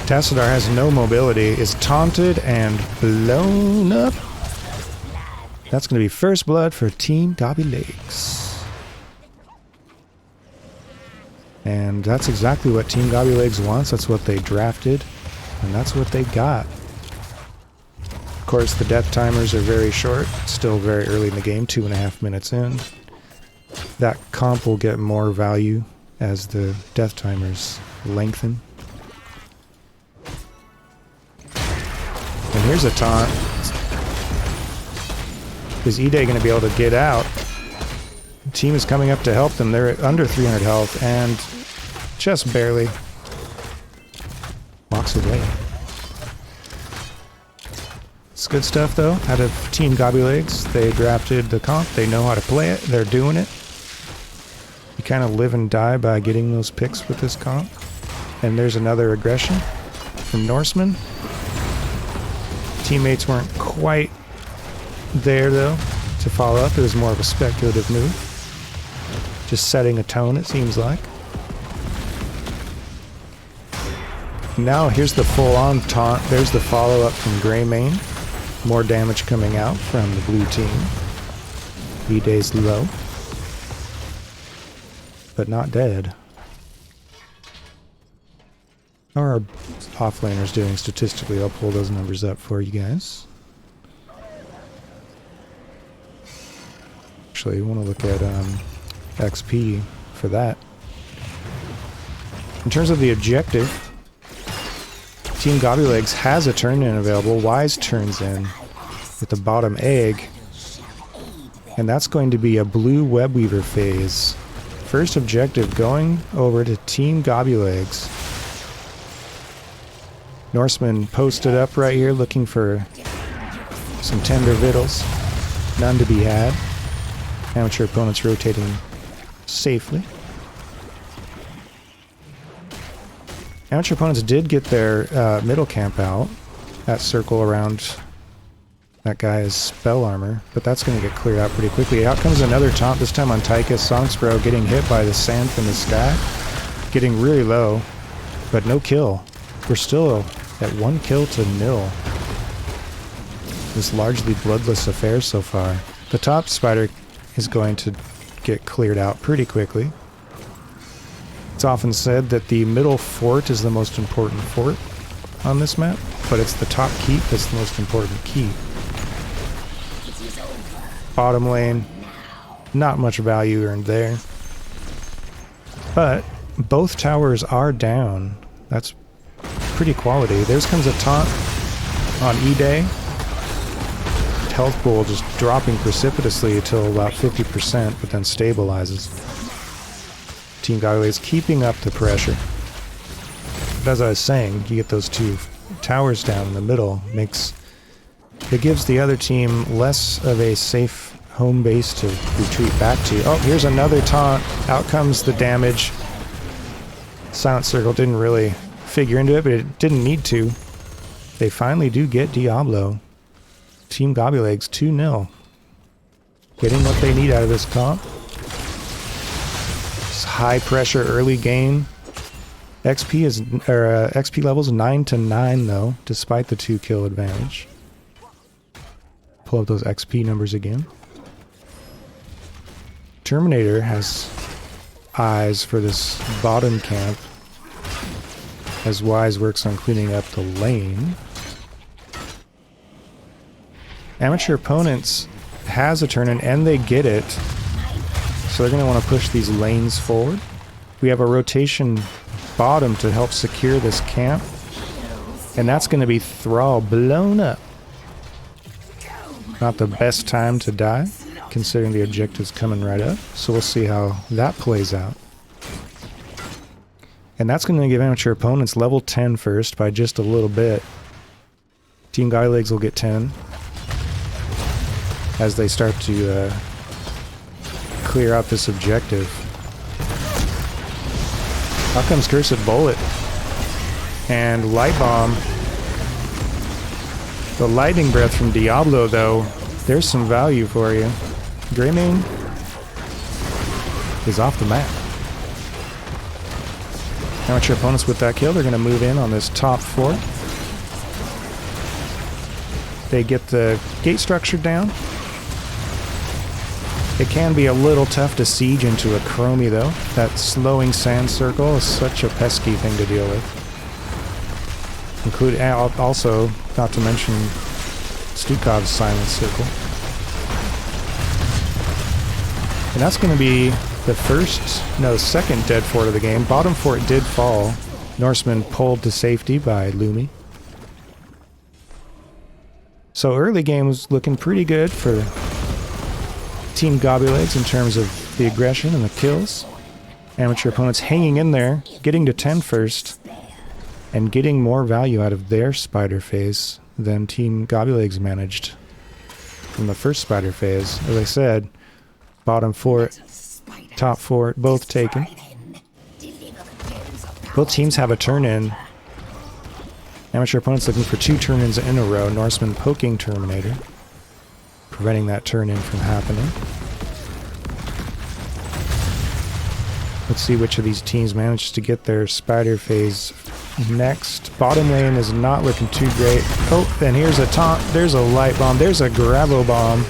Tassadar has no mobility, is taunted and blown up. That's going to be first blood for Team Gobby Legs. And that's exactly what Team Gobby Legs wants. That's what they drafted. And that's what they got. Of course, the death timers are very short. Still very early in the game, 2.5 minutes in. That comp will get more value as the death timers lengthen. And here's a taunt. Is Eday going to be able to get out? The team is coming up to help them. They're under 300 health and just barely walks away. It's good stuff though out of Team Gobby Legs. They drafted the comp. They know how to play it. They're doing it. You kind of live and die by getting those picks with this comp. And there's another aggression from Norseman. teammates weren't quite there though to follow up. It was more of a speculative move. Just setting a tone, it seems like. Now here's the full-on taunt. There's the follow-up from Greymane. More damage coming out from the blue team. V-Day's low. But not dead. How are our offlaners doing statistically? I'll pull those numbers up for you guys. Actually, I want to look at XP for that. In terms of the objective, Team Gobbylegs has a turn-in available. Wise turns in with the bottom egg. And that's going to be a blue webweaver phase. First objective going over to Team Gobbylegs. Norseman posted up right here looking for some tender victuals. None to be had. Amateur opponents rotating safely. Amateur opponents did get their middle camp out. That circle around that guy's spell armor, but that's going to get cleared out pretty quickly. Out comes another taunt, this time on Tychus. Songspro getting hit by the sand from the sky. Getting really low, but no kill. We're still at 1 kill to 0. This largely bloodless affair so far. The top spider is going to get cleared out pretty quickly. It's often said that the middle fort is the most important fort on this map, but it's the top keep that's the most important keep. Bottom lane, not much value earned there. But both towers are down. That's pretty quality. There's comes a taunt on E-Day. Health pool just dropping precipitously until about 50%, but then stabilizes. Team Gobbylegs keeping up the pressure. But as I was saying, you get those two towers down in the middle, it gives the other team less of a safe home base to retreat back to. Oh, here's another taunt. Out comes the damage. Silent Circle didn't really figure into it, but it didn't need to. They finally do get Diablo. Team Gobbylegs 2-0. Getting what they need out of this comp. It's high pressure early game. XP levels 9 to 9 though, despite the 2 kill advantage. Pull up those XP numbers again. Terminator has eyes for this bottom camp as Wise works on cleaning up the lane. Amateur opponents has a turn-in and they get it, so they're going to want to push these lanes forward. We have a rotation bottom to help secure this camp, and that's going to be Thrall blown up. Not the best time to die, considering the objective's coming right up, so we'll see how that plays out. And that's going to give amateur opponents level 10 first by just a little bit. Team Gobbylegs will get 10 as they start to clear out this objective. Out comes Cursed Bullet and Light Bomb. The Lightning Breath from Diablo, though, there's some value for you. Greymane is off the map. Amateur opponents with that kill, they're going to move in on this top fort. They get the gate structure down. It can be a little tough to siege into a Chromie, though. That slowing sand circle is such a pesky thing to deal with. Also, not to mention Stukov's Silent Circle. And that's going to be the second dead fort of the game. Bottom fort did fall. Norseman pulled to safety by Lumi. So early game was looking pretty good for Team Gobbylegs in terms of the aggression and the kills. Amateur opponents hanging in there, getting to 10 first, and getting more value out of their spider phase than Team Gobbylegs managed from the first spider phase. As I said, bottom fort, top fort, both taken. Both teams have a turn-in. Amateur opponents looking for 2 turn-ins in a row. Norseman poking Terminator, preventing that turn-in from happening. Let's see which of these teams manages to get their spider phase next. Bottom lane is not looking too great. Oh, and here's a taunt. There's a light bomb. There's a grabo bomb.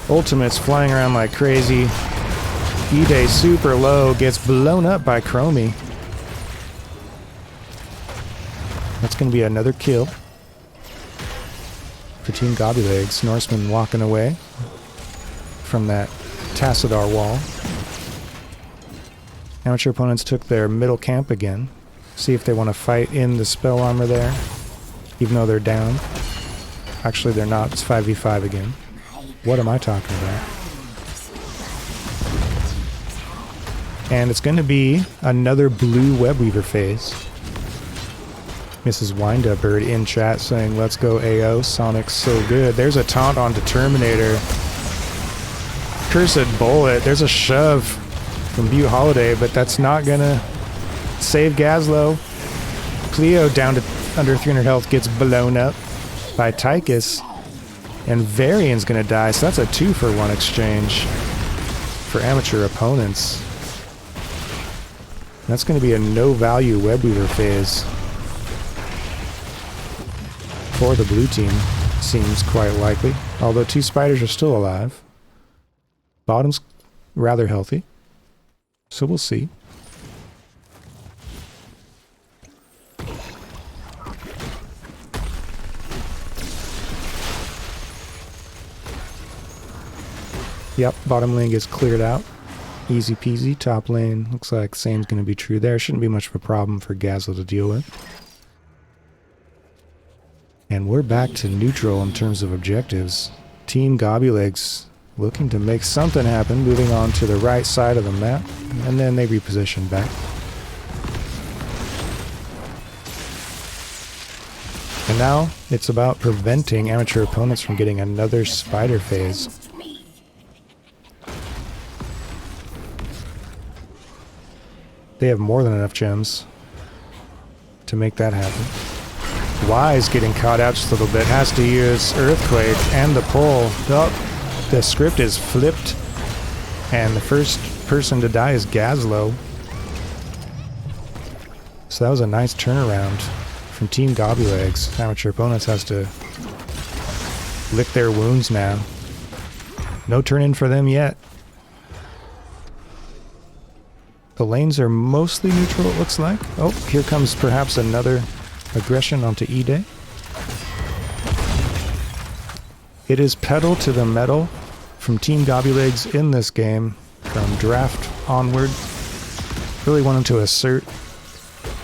Ultimate's flying around like crazy. E-Day super low, gets blown up by Chromie. That's going to be another kill for Team Gobby Legs. Norseman walking away from that Tassadar wall. Amateur opponents took their middle camp again. See if they want to fight in the spell armor there, even though they're down. Actually, they're not. It's 5v5 again. What am I talking about? And it's going to be another blue Webweaver phase. Mrs. Windubbird in chat saying, let's go AO, Sonic's so good. There's a taunt onto Terminator. Cursed Bullet, there's a shove from Butte Holiday, but that's not gonna save Gazlo. Cleo down to under 300 health gets blown up by Tychus. And Varian's gonna die, so that's a 2-for-1 exchange for amateur opponents. That's gonna be a no-value Webweaver phase for the blue team, seems quite likely. Although 2 spiders are still alive. Bottom's rather healthy, so we'll see. Yep, bottom lane gets cleared out. Easy peasy. Top lane looks like same's going to be true there. Shouldn't be much of a problem for Gazlo to deal with. And we're back to neutral in terms of objectives. Team Gobby Legs looking to make something happen, moving on to the right side of the map, and then they reposition back. And now it's about preventing amateur opponents from getting another spider phase. They have more than enough gems to make that happen. Wise getting caught out just a little bit. Has to use Earthquake and the pull. Oh, the script is flipped. And the first person to die is Gazlo. So that was a nice turnaround from Team Gobby Legs. Amateur opponents has to lick their wounds now. No turn in for them yet. The lanes are mostly neutral, it looks like. Oh, here comes perhaps another aggression onto E-Day. It is pedal to the metal from Team Gobby Legs in this game from draft onward. Really wanting to assert.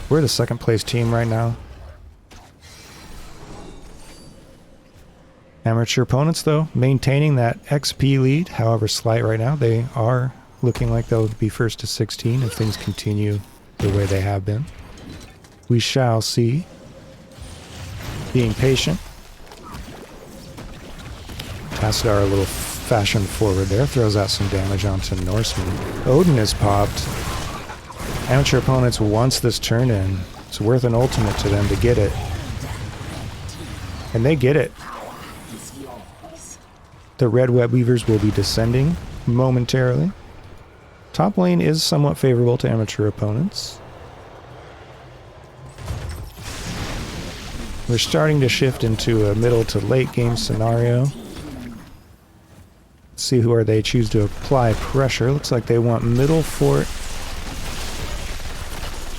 We're the second place team right now. Amateur opponents, though, maintaining that XP lead, however slight right now. They are looking like they'll be first to 16 if things continue the way they have been. We shall see. Being patient. Tassadar a little fashion forward there. Throws out some damage onto Norseman. Odin is popped. Amateur opponents wants this turn in. It's worth an ultimate to them to get it. And they get it. The red Webweavers will be descending momentarily. Top lane is somewhat favorable to amateur opponents. We're starting to shift into a middle to late game scenario. Let's see who they choose to apply pressure. Looks like they want middle fort.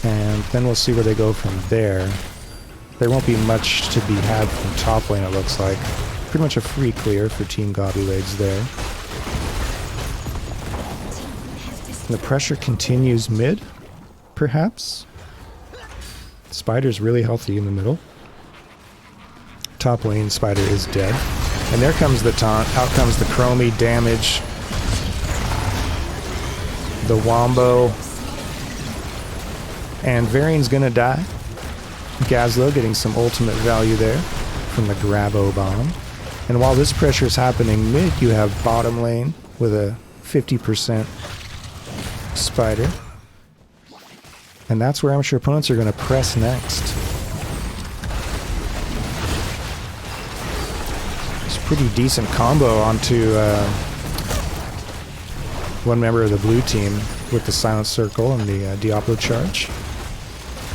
And then we'll see where they go from there. There won't be much to be had from top lane, it looks like. Pretty much a free clear for Team Gobby Legs there. The pressure continues mid, perhaps. Spider's really healthy in the middle. Top lane, Spider is dead. And there comes the taunt. Out comes the Chromie damage. The Wombo. And Varian's gonna die. Gazlo getting some ultimate value there from the Grabo Bomb. And while this pressure is happening mid, you have bottom lane with a 50% Spider. And that's where amateur opponents are going to press next. Pretty decent combo onto one member of the blue team with the Silent Circle and the Diablo charge.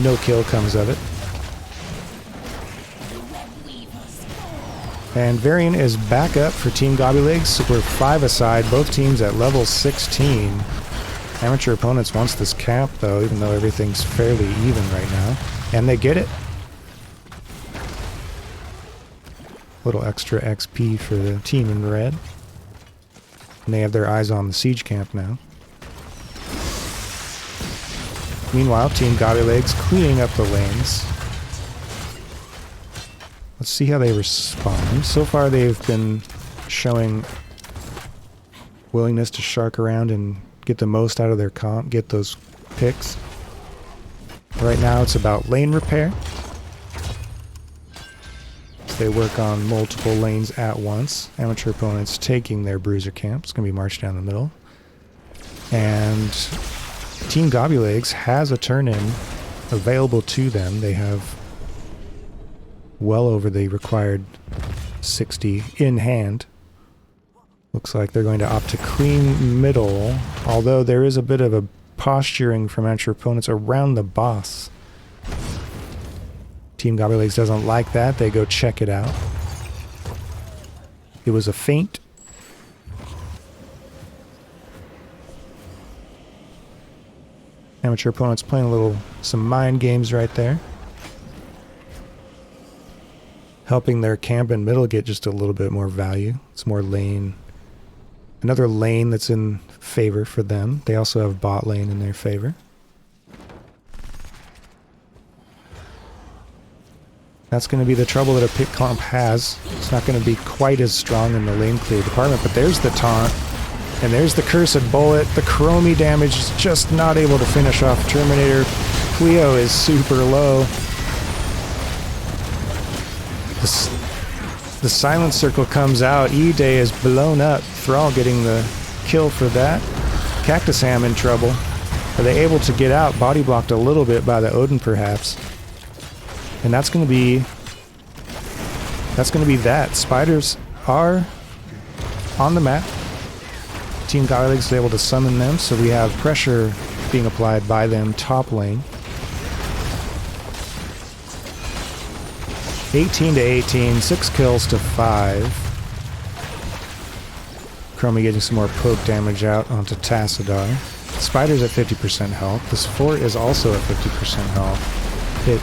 No kill comes of it. And Varian is back up for Team Gobby Legs. We're 5 aside, both teams at level 16. Amateur opponents wants this camp though, even though everything's fairly even right now. And they get it. Little extra XP for the team in red. And they have their eyes on the siege camp now. Meanwhile, Team Gobby Legs cleaning up the lanes. Let's see how they respond. So far they've been showing willingness to shark around and get the most out of their comp, get those picks. Right now it's about lane repair. They work on multiple lanes at once. Amateur opponents taking their bruiser camp. It's going to be marched down the middle. And Team Gobby Legs has a turn-in available to them. They have well over the required 60 in hand. Looks like they're going to opt to clean middle, although there is a bit of a posturing from amateur opponents around the boss. Team Gobby Legs doesn't like that. They go check it out. It was a feint. Amateur opponents playing some mind games right there. Helping their camp and middle get just a little bit more value. It's more lane. Another lane that's in favor for them. They also have bot lane in their favor. That's going to be the trouble that a pick comp has. It's not going to be quite as strong in the lane clear department, but there's the taunt. And there's the Cursed Bullet. The Chromie damage is just not able to finish off Terminator. Cleo is super low. The Silent Circle comes out. E-Day is blown up. Thrall getting the kill for that. Cactus Ham in trouble. Are they able to get out? Body blocked a little bit by the Odin perhaps. And that's going to be that. Spiders are on the map. Team Gobby Legs is able to summon them, so we have pressure being applied by them top lane. 18 to 18, 6 kills to 5. Chromie getting some more poke damage out onto Tassadar. Spider's at 50% health. This fort is also at 50% health. It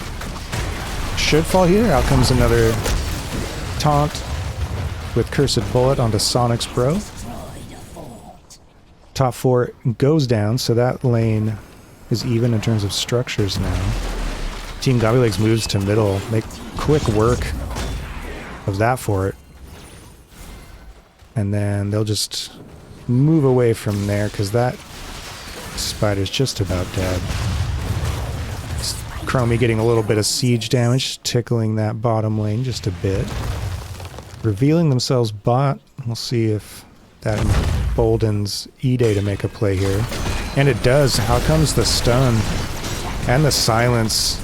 should fall here. Out comes another taunt with Cursed Bullet onto Sonic's bro. Top 4 goes down, so that lane is even in terms of structures now. Team Gobby Legs moves to middle, make quick work of that fort. And then they'll just move away from there because that spider's just about dead. Chromie getting a little bit of siege damage, tickling that bottom lane just a bit. Revealing themselves bot. We'll see if that emboldens E-Day to make a play here. And it does. How comes the stun and the silence?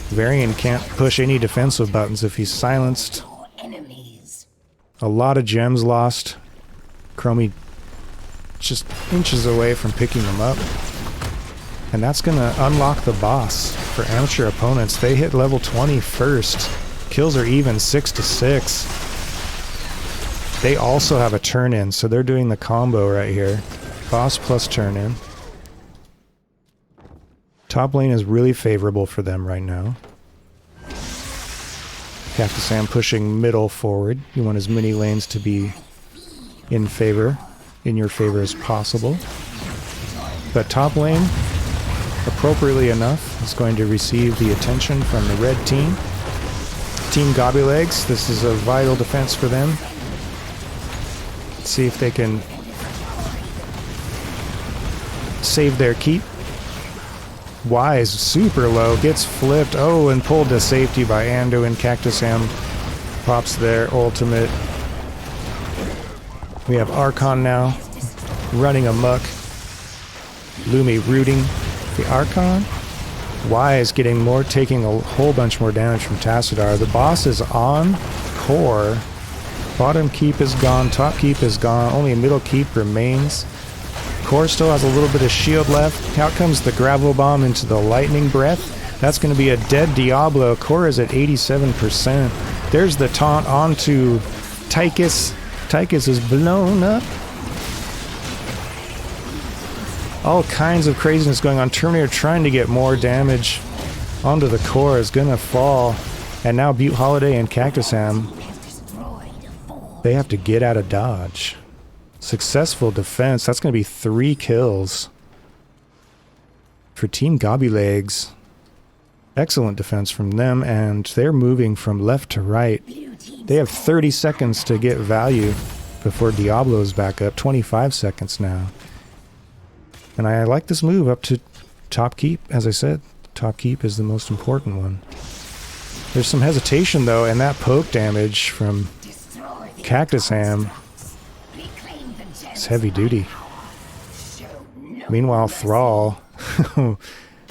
Varian can't push any defensive buttons if he's silenced. A lot of gems lost. Chromie just inches away from picking them up. And that's going to unlock the boss for amateur opponents. They hit level 20 first. Kills are even 6 to 6. They also have a turn-in, so they're doing the combo right here. Boss plus turn-in. Top lane is really favorable for them right now. Cactus Sam pushing middle forward. You want as many lanes to be in your favor as possible. But top lane, appropriately enough, is going to receive the attention from the red team. Team Gobby Legs, this is a vital defense for them. Let's see if they can save their keep. Wise, super low, gets flipped. Oh, and pulled to safety by Ando, and Cactus Ham pops their ultimate. We have Archon now, running amok. Lumi rooting the Archon. Wise getting more, taking a whole bunch more damage from Tassadar. The boss is on core. Bottom keep is gone. Top keep is gone. Only a middle keep remains. Core still has a little bit of shield left. Out comes the gravel bomb into the lightning breath. That's going to be a dead Diablo. Core is at 87%. There's the taunt onto Tychus. Tychus is blown up. All kinds of craziness going on. Terminator trying to get more damage onto the core is going to fall. And now Butte Holiday and Cactus Ham, they have to get out of dodge. Successful defense. That's going to be 3 kills for Team Gobby Legs. Excellent defense from them, and they're moving from left to right. They have 30 seconds to get value before Diablo's back up. 25 seconds now. And I like this move up to top keep. As I said, top keep is the most important one. There's some hesitation though, and that poke damage from Cactus Ham is heavy duty. Meanwhile, Thrall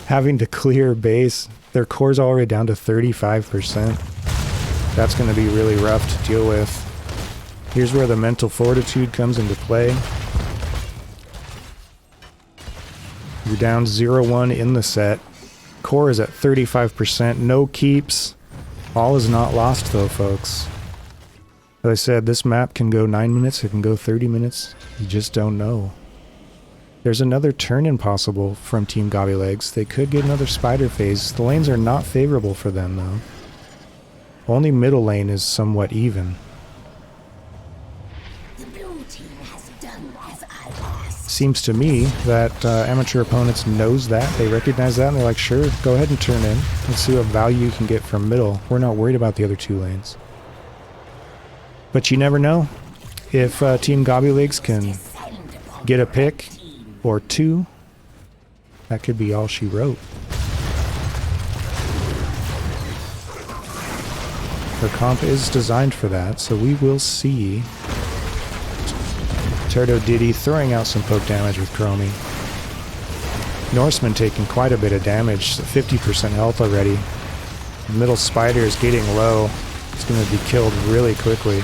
having to clear base. Their core's already down to 35%. That's going to be really rough to deal with. Here's where the mental fortitude comes into play. You're down 0-1 in the set. Core is at 35%. No keeps. All is not lost though, folks. As I said, this map can go 9 minutes. It can go 30 minutes. You just don't know. There's another turn-in possible from Team Gobby Legs. They could get another spider phase. The lanes are not favorable for them though. Only middle lane is somewhat even. Seems to me that amateur opponents knows that. They recognize that and they're like, sure, go ahead and turn in. Let's see what value you can get from middle. We're not worried about the other 2 lanes. But you never know. If Team Gobby Legs can get a pick or 2, that could be all she wrote. Her comp is designed for that, so we will see. Turdo Diddy throwing out some poke damage with Chromie. Norseman taking quite a bit of damage, 50% health already. The middle spider is getting low. It's going to be killed really quickly.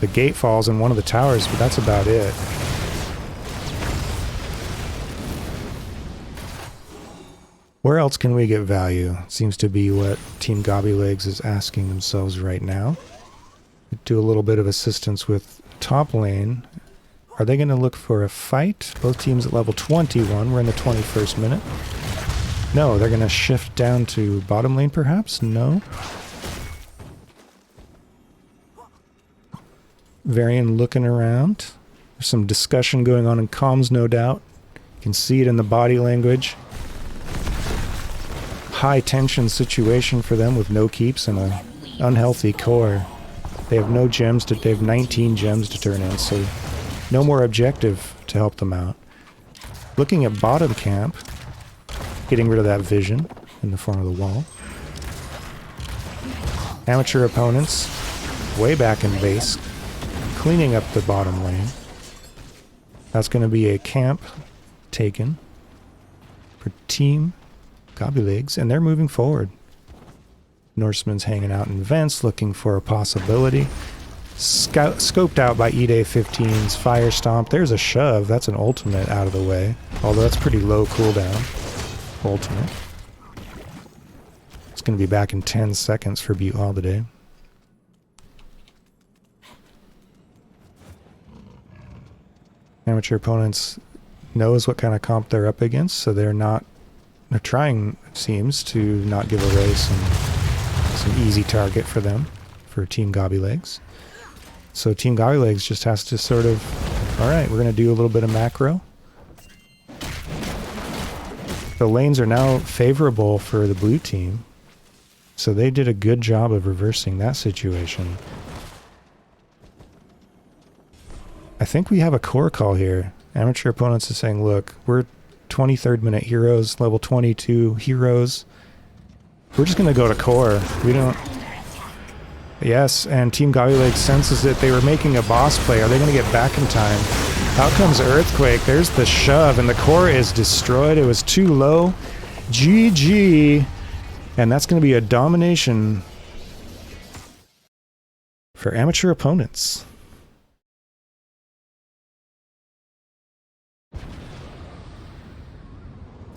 The gate falls in one of the towers, but that's about it. Where else can we get value? Seems to be what Team Gobby Legs is asking themselves right now. Do a little bit of assistance with top lane. Are they going to look for a fight? Both teams at level 21. We're in the 21st minute. No, they're going to shift down to bottom lane perhaps? No. Varian looking around. There's some discussion going on in comms, no doubt. You can see it in the body language. High tension situation for them with no keeps and a unhealthy core. They have no gems to, they have 19 gems to turn in, so no more objective to help them out. Looking at bottom camp, getting rid of that vision in the front of the wall. Amateur opponents, way back in base, cleaning up the bottom lane. That's going to be a camp taken for Team Gobby Legs, and they're moving forward. Norseman's hanging out in vents, looking for a possibility. Scoped out by E-Day 15's Fire Stomp. There's a shove. That's an ultimate out of the way. Although that's pretty low cooldown. Ultimate. It's going to be back in 10 seconds for Butte Holiday. Amateur opponents knows what kind of comp they're up against, so they're trying, it seems, to not give away some easy target for them, for Team Gobby Legs. So Team Gobby Legs just has to sort of, alright, we're going to do a little bit of macro. The lanes are now favorable for the blue team, so they did a good job of reversing that situation. I think we have a core call here. Amateur opponents are saying, look, we're 23rd minute heroes, level 22 heroes. We're just going to go to core. We don't... Yes, and Team Gobby Legs senses that they were making a boss play. Are they going to get back in time? Out comes Earthquake. There's the shove, and the core is destroyed. It was too low. GG. And that's going to be a domination for amateur opponents.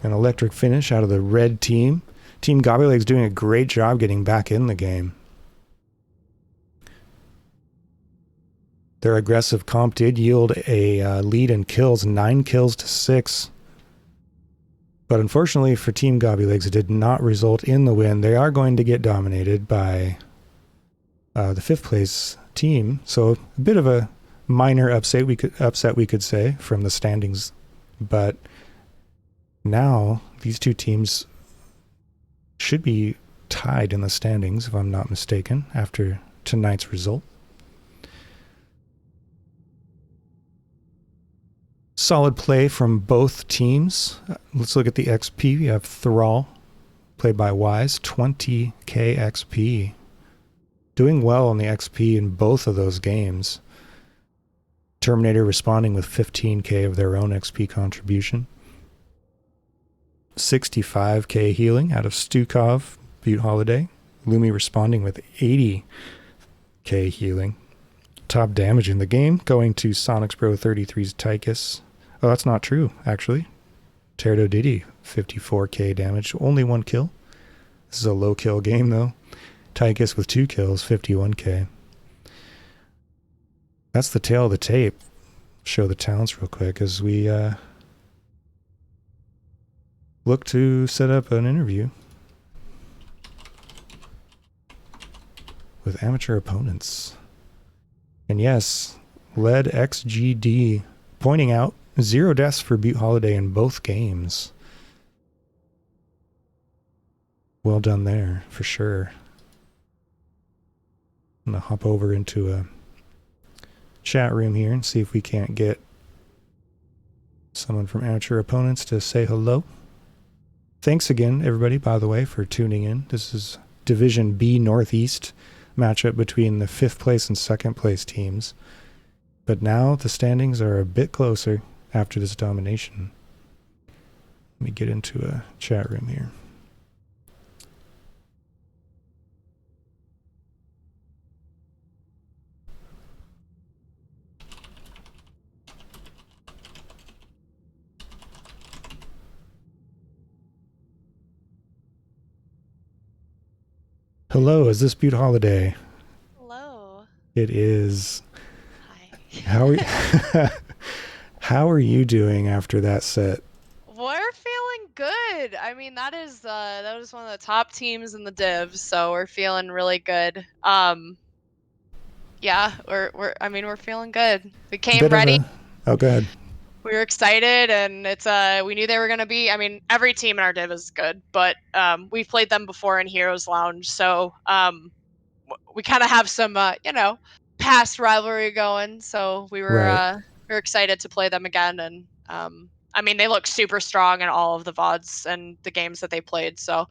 An electric finish out of the red team. Team Gobby Legs doing a great job getting back in the game. Their aggressive comp did yield a lead in kills, 9 kills to 6. But unfortunately for Team Gobby Legs, it did not result in the win. They are going to get dominated by the 5th place team. So a bit of a minor upset we could say from the standings. But now these two teams should be tied in the standings, if I'm not mistaken, after tonight's result. Solid play from both teams. Let's look at the XP. We have Thrall, played by Wise, 20k XP. Doing well on the XP in both of those games. Terminator responding with 15k of their own XP contribution. 65k healing out of Stukov, Butte Holiday. Lumi responding with 80k healing. Top damage in the game going to Sonics Pro 33's Tychus. Oh, that's not true, actually. Pterdo Diddy, 54k damage. Only 1 kill. This is a low kill game, though. Tychus with 2 kills, 51k. That's the tail of the tape. Show the talents real quick as we look to set up an interview with amateur opponents. And yes, Led XGD pointing out 0 deaths for Butte Holiday in both games. Well done there, for sure. I'm going to hop over into a chat room here and see if we can't get someone from amateur opponents to say hello. Thanks again, everybody, by the way, for tuning in. This is Division B Northeast matchup between the 5th place and 2nd place teams. But now the standings are a bit closer after this domination. Let me get into a chat room here. Hello, is this Butte Holiday? Hello. It is. Hi. How are you doing after that set? We're feeling good. I mean, that was one of the top teams in the div, so we're feeling really good. Yeah, we're feeling good. We came ready. Oh, go ahead. We were excited, and we knew they were gonna be. I mean, every team in our div is good, but we've played them before in Heroes Lounge, so we kind of have some past rivalry going. So we were excited to play them again, and I mean, they look super strong in all of the VODs and the games that they played. So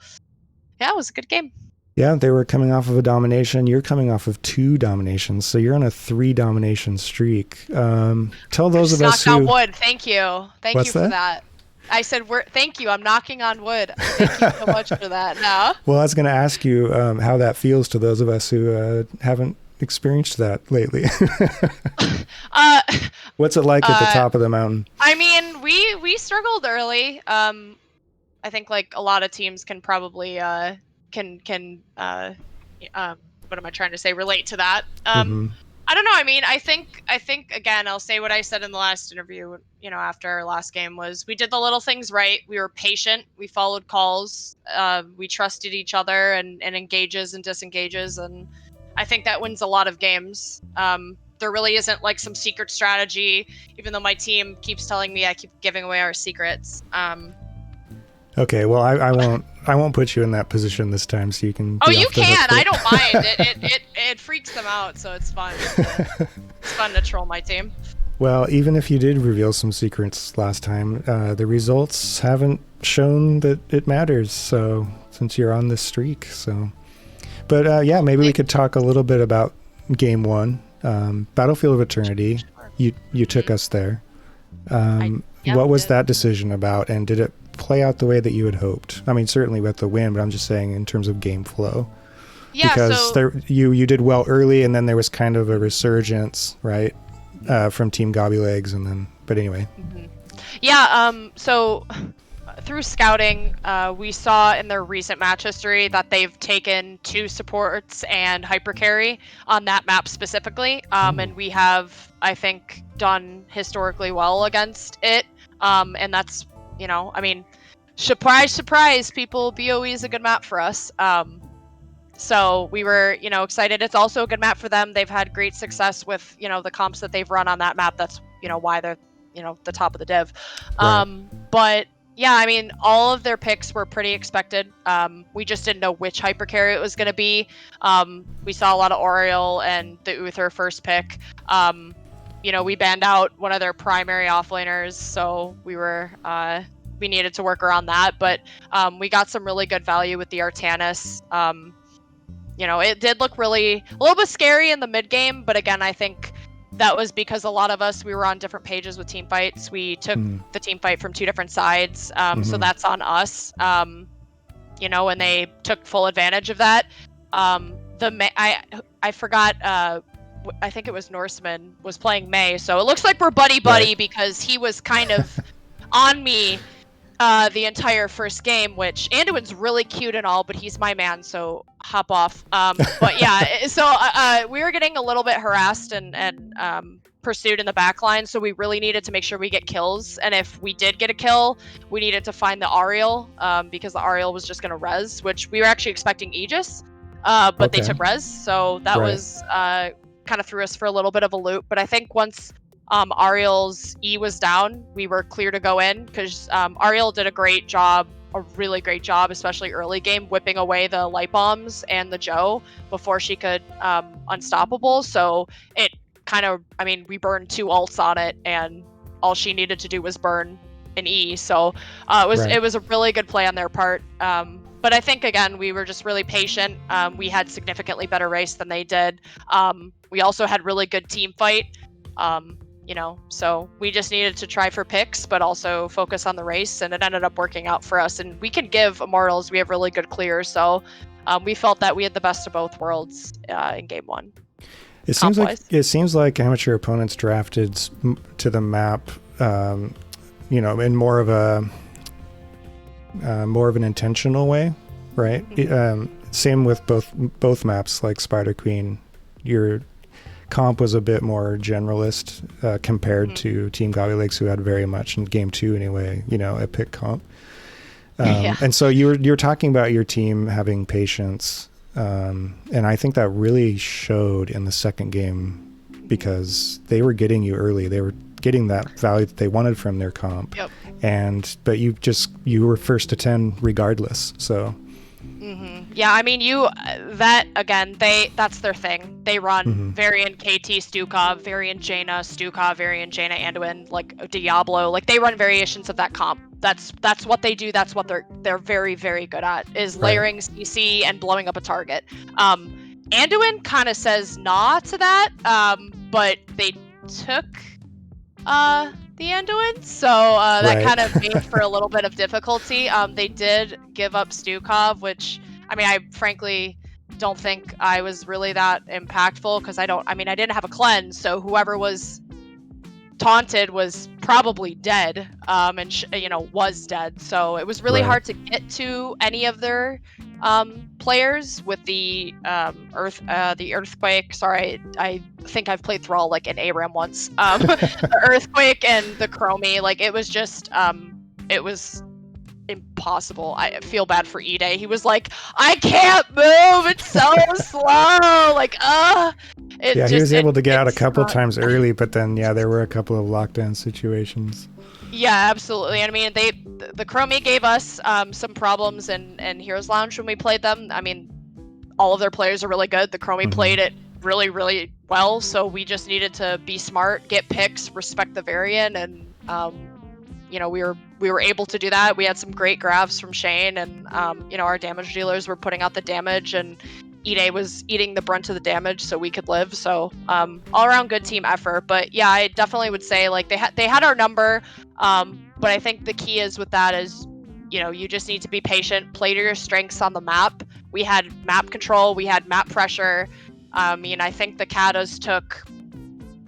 yeah, it was a good game. Yeah, they were coming off of a domination. You're coming off of 2 dominations, so you're on a 3 domination streak. Tell those of us who... Knock on wood. Thank you. Thank you for that. I said, thank you. I'm knocking on wood. Thank you so much for that. No. Well, I was going to ask you how that feels to those of us who haven't experienced that lately. What's it like at the top of the mountain? I mean, we struggled early. I think like a lot of teams can probably what am I trying to say? Relate to that. I don't know. I mean, I think again, I'll say what I said in the last interview. After our last game was we did the little things right. We were patient. We followed calls. We trusted each other and engages and disengages, and I think that wins a lot of games. There really isn't like some secret strategy, even though my team keeps telling me I keep giving away our secrets. Okay, well, I won't put you in that position this time, so you can. Oh, you can. I don't mind. It freaks them out, so it's fun. It's fun to troll my team. Well, even if you did reveal some secrets last time, the results haven't shown that it matters. So since you're on this streak, but yeah, maybe we could talk a little bit about Game 1, Battlefield of Eternity. You took us there. What was that decision about, and did it play out the way that you had hoped? I mean, certainly with the win, but I'm just saying in terms of game flow. Yeah, because so you did well early, and then there was kind of a resurgence, right, from Team Gobby Legs, and then. But anyway. yeah, so through scouting, we saw in their recent match history that they've taken 2 supports and hyper carry on that map specifically, and we have, I think, done historically well against it, and that's, I mean, surprise, surprise, people, BOE is a good map for us. So we were, excited. It's also a good map for them. They've had great success with, the comps that they've run on that map. That's, why they're, the top of the div. Right. But yeah, I mean, all of their picks were pretty expected. We just didn't know which hyper carry it was going to be. We saw a lot of Oriole and the Uther first pick. We banned out one of their primary offlaners, so we needed to work around that. But we got some really good value with the Artanis. It did look a little bit scary in the mid game, but again, I think that was because a lot of us, we were on different pages with team fights. We took the team fight from 2 different sides, so that's on us. And they took full advantage of that. I forgot. I think it was Norseman was playing May, so it looks like we're buddy Right. because he was kind of on me the entire first game, which Anduin's really cute and all, but he's my man, so hop off. But yeah, so we were getting a little bit harassed and pursued in the back line, so we really needed to make sure we get kills. And if we did get a kill, we needed to find the Ariel, because the Ariel was just going to res, which we were actually expecting Aegis, but they took res, so that was kind of threw us for a little bit of a loop. But I think once Ariel's E was down, we were clear to go in, because Ariel did a really great job, especially early game, whipping away the light bombs and the Joe before she could unstoppable. So it kind of, we burned 2 ults on it, and all she needed to do was burn an E. So it was a really good play on their part. But I think, again, we were just really patient. We had significantly better race than they did. We also had really good team fight. So we just needed to try for picks, but also focus on the race, and it ended up working out for us. And we can give Immortals, we have really good clears, so we felt that we had the best of both worlds in game 1. It seems like amateur opponents drafted to the map, in more of an intentional way, right? Same with both maps, like Spider Queen. Your comp was a bit more generalist compared to Team Gobby Lakes, who had very much in game 2 anyway, a pick comp. And so you're talking about your team having patience, and I think that really showed in the second game, because they were getting you early. They were getting that value that they wanted from their comp. Yep. But you were first to 10 regardless. So. Yeah, that's their thing. They run variant KT Stukov, variant Jaina Stukov, variant Jaina Anduin, like Diablo. Like, they run variations of that comp. That's what they do. That's what they're very, very good at, is layering CC and blowing up a target. Anduin kind of says nah to that, but they took the Anduin, so that kind of made for a little bit of difficulty. They did give up Stukov, which, I frankly don't think I was really that impactful, because I didn't have a cleanse, so whoever was taunted was probably dead, and was dead. So it was really hard to get to any of their players with the earthquake. Sorry, I think I've played Thrall like an ARAM once. The earthquake and the Chromie, like, it was just it was impossible. I feel bad for Ide. He was like, I can't move, it's so slow, like he was able to get out a couple times early, but then there were a couple of lockdown situations. Yeah, absolutely. The Chromie gave us some problems in Heroes Lounge when we played them. All of their players are really good. The Chromie played it really, really well, so we just needed to be smart, get picks, respect the variant, and we were able to do that. We had some great graphs from Shane, and our damage dealers were putting out the damage, and Ide was eating the brunt of the damage so we could live. So all around good team effort. But yeah, I definitely would say, like, they had our number, but I think the key is with that is, you just need to be patient, play to your strengths on the map, We had map control, we had map pressure. I mean, I think the Katas took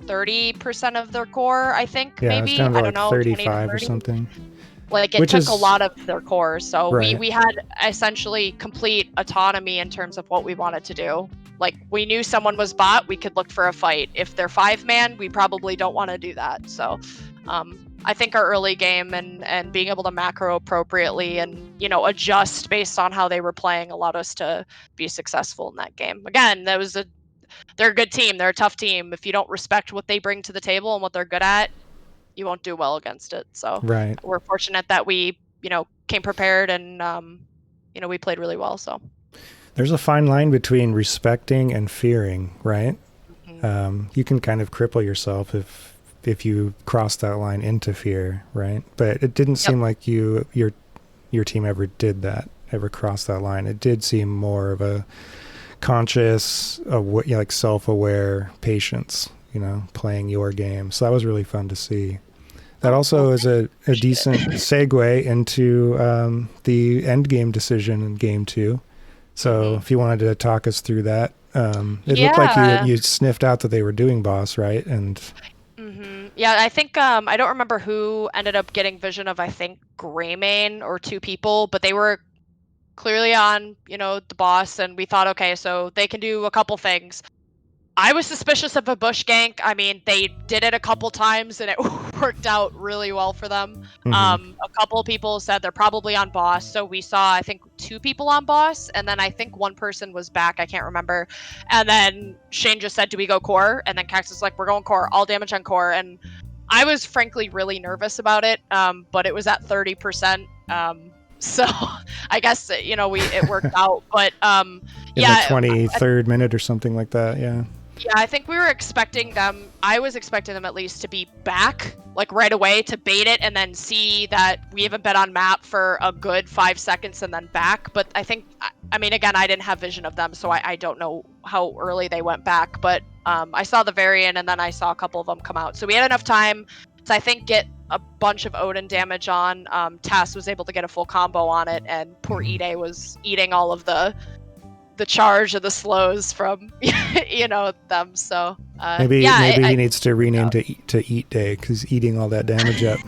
30% of their core, I think, Yeah, maybe. it's down to I don't like know, 20 to 35 or 30. something. Like, it Which took is a lot of their core. So right. we had essentially complete autonomy in terms of what we wanted to do. Like, we knew someone was bot, we could look for a fight. If they're 5-man, we probably don't want to do that. So I think our early game and being able to macro appropriately and, you know, adjust based on how they were playing allowed us to be successful in that game. Again, they're a good team. They're a tough team. If you don't respect what they bring to the table and what they're good at, you won't do well against it. So Right. we're fortunate that we, you know, came prepared and, you know, we played really well. So there's a fine line between respecting and fearing, right? mm-hmm. You can kind of cripple yourself if you cross that line into fear, right? But it didn't seem like your team ever did that, ever crossed that line. It did seem more of a conscious, like self-aware patience, you know, playing your game. So that was really fun to see. That also is a decent segue into the end game decision in game 2. So if you wanted to talk us through that, it looked like you sniffed out that they were doing boss, right? And yeah, I think I don't remember who ended up getting vision of, I think Greymane or 2 people, but they were clearly on, you know, the boss, and we thought, okay, so they can do a couple things. I was suspicious of a bush gank. I mean, they did it a couple times and it worked out really well for them. A couple people said they're probably on boss. So we saw, I think, 2 people on boss. And then I think 1 person was back. I can't remember. And then Shane just said, do we go core? And then Cax was like, we're going core, all damage on core. And I was frankly really nervous about it. But it was at 30%. So I guess, you know, it worked out. But in the 23rd minute or something like that. Yeah. Yeah, I think we were expecting them, I was expecting them at least to be back, like right away, to bait it and then see that we haven't been on map for a good 5 seconds and then back. But I think, I mean, again, I didn't have vision of them, so I don't know how early they went back. But I saw the variant and then I saw a couple of them come out. So we had enough time to, I think, get a bunch of Odin damage on. Tess was able to get a full combo on it, and poor Ide was eating all of the charge of the slows from you know them. So maybe he needs to rename to Eat Day, because eating all that damage up.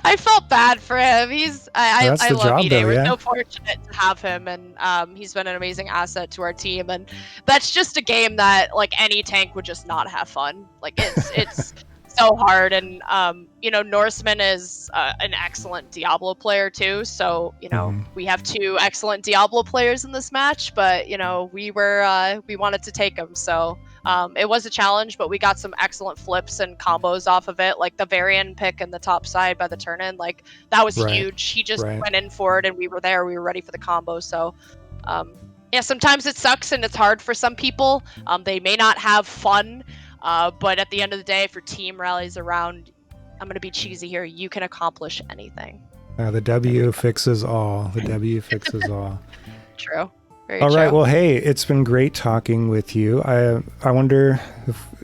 I felt bad for him. I love Ide. We're so fortunate to have him, and he's been an amazing asset to our team. And that's just a game that, like, any tank would just not have fun. Like, it's so hard. And you know, Norseman is an excellent Diablo player too, so, you know, we have 2 excellent Diablo players in this match, but, you know, we wanted to take them. So it was a challenge, but we got some excellent flips and combos off of it, like the variant pick in the top side by the turn-in. Like, that was huge. He just went in for it and we were there, we were ready for the combo. So yeah, sometimes it sucks and it's hard for some people. They may not have fun, but at the end of the day, if your team rallies around, I'm going to be cheesy here, you can accomplish anything. The W fixes all. The W fixes all. True. Very all true. right. Well, hey, it's been great talking with you. I wonder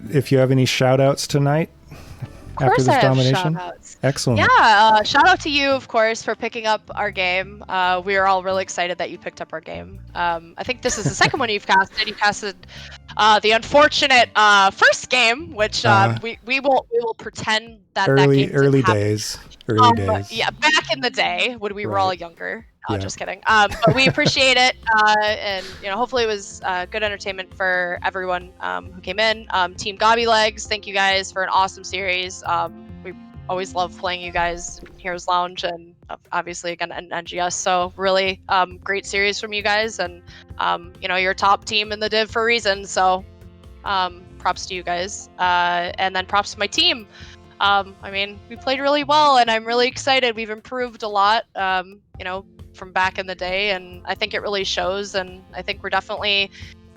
if you have any shout outs tonight after this domination. Shout-outs. Excellent. Yeah, shout out to you, of course, for picking up our game. We are all really excited that you picked up our game. I think this is the second one you've casted. You casted the unfortunate first game, which we will pretend that that game early days. Early days. Yeah, back in the day when we were all younger. No, just kidding. But we appreciate it, and, you know, hopefully it was good entertainment for everyone who came in. Team Gobby Legs, thank you guys for an awesome series. We always love playing you guys in Heroes Lounge, and obviously again in NGS. So really great series from you guys, and you know, you're a top team in the div for a reason. So props to you guys, and then props to my team. I mean, we played really well, and I'm really excited. We've improved a lot, you know, from back in the day, and I think it really shows. And I think we're definitely,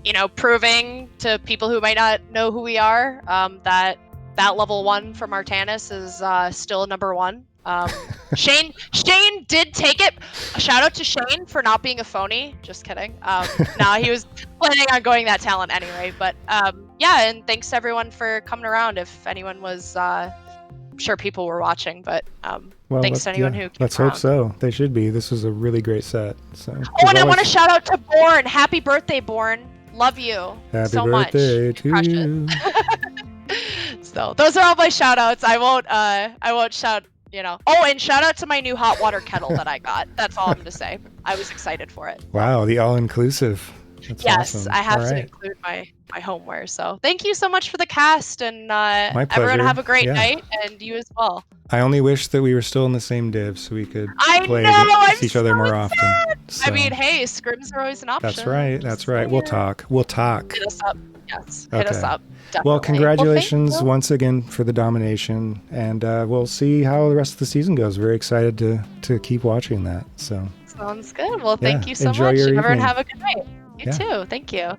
you know, proving to people who might not know who we are, that level 1 from Artanis is still number 1. Shane did take it. A shout out to Shane for not being a phony. Just kidding. No, he was planning on going that talent anyway. But yeah, and thanks to everyone for coming around. If anyone was sure people were watching, but Well, thanks to anyone who came let's hope around. so. They should be. This was a really great set. So. Oh, and I want to shout out to Born. Happy birthday, Born. Love you so much. Happy birthday to you. So those are all my shout outs. I won't shout, Oh, and shout out to my new hot water kettle that I got. That's all I'm going to say. I was excited for it. Wow, the all-inclusive. That's yes, awesome. I have all to right. include my homeware. So thank you so much for the cast, and My everyone pleasure. have a great Yeah. night, and you as well. I only wish that we were still in the same div so we could I play know, against I'm each other so more often. sad. So, I mean, hey, scrims are always an option. that's right. Just That's right. We'll saying. talk. We'll talk. Hit us up. Yes, hit us Okay. up. Definitely. Well, congratulations thank you. once again for the domination, and we'll see how the rest of the season goes. Very excited to keep watching that. So Sounds good. Well, thank Yeah, you so enjoy much. your Everyone evening. have a good night. You Yeah. too. Thank you.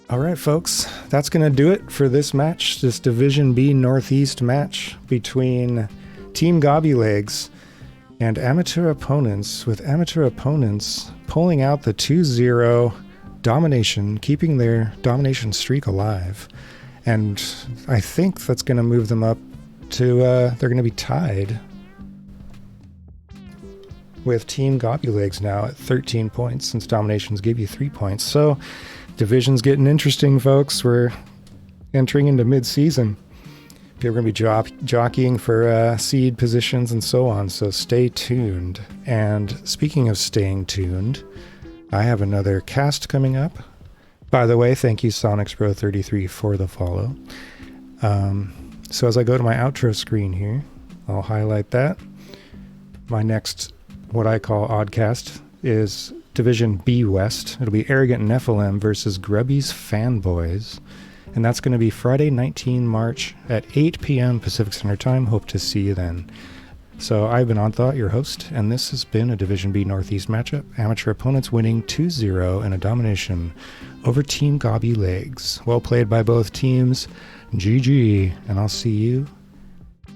all right, folks, that's going to do it for this match, this Division B Northeast match between Team Gobby Legs and amateur opponents, with amateur opponents pulling out the 2-0 domination, keeping their domination streak alive. And I think that's going to move them up to, they're going to be tied with Team Gobby Legs now at 13 points, since dominations give you 3 points. So division's getting interesting, folks. We're entering into mid-season. People are going to be jockeying for seed positions and so on, so stay tuned. And speaking of staying tuned, I have another cast coming up. By the way, thank you SonixPro33 for the follow. So as I go to my outro screen here, I'll highlight that. My next, what I call oddcast, is Division B West. It'll be Arrogant Nephilim versus Grubby's Fanboys. And that's going to be Friday, 19 March at 8 p.m. Pacific Standard Time. Hope to see you then. So I've been OnThought, your host, and this has been a Division B Northeast matchup. Amateur opponents winning 2-0 in a domination over Team Gobby Legs. Well played by both teams. GG, and I'll see you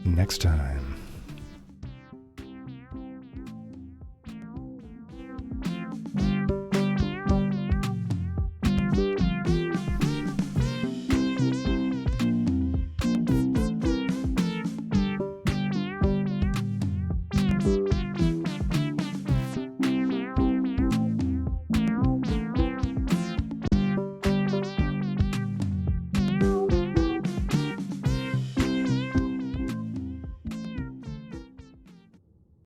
next time.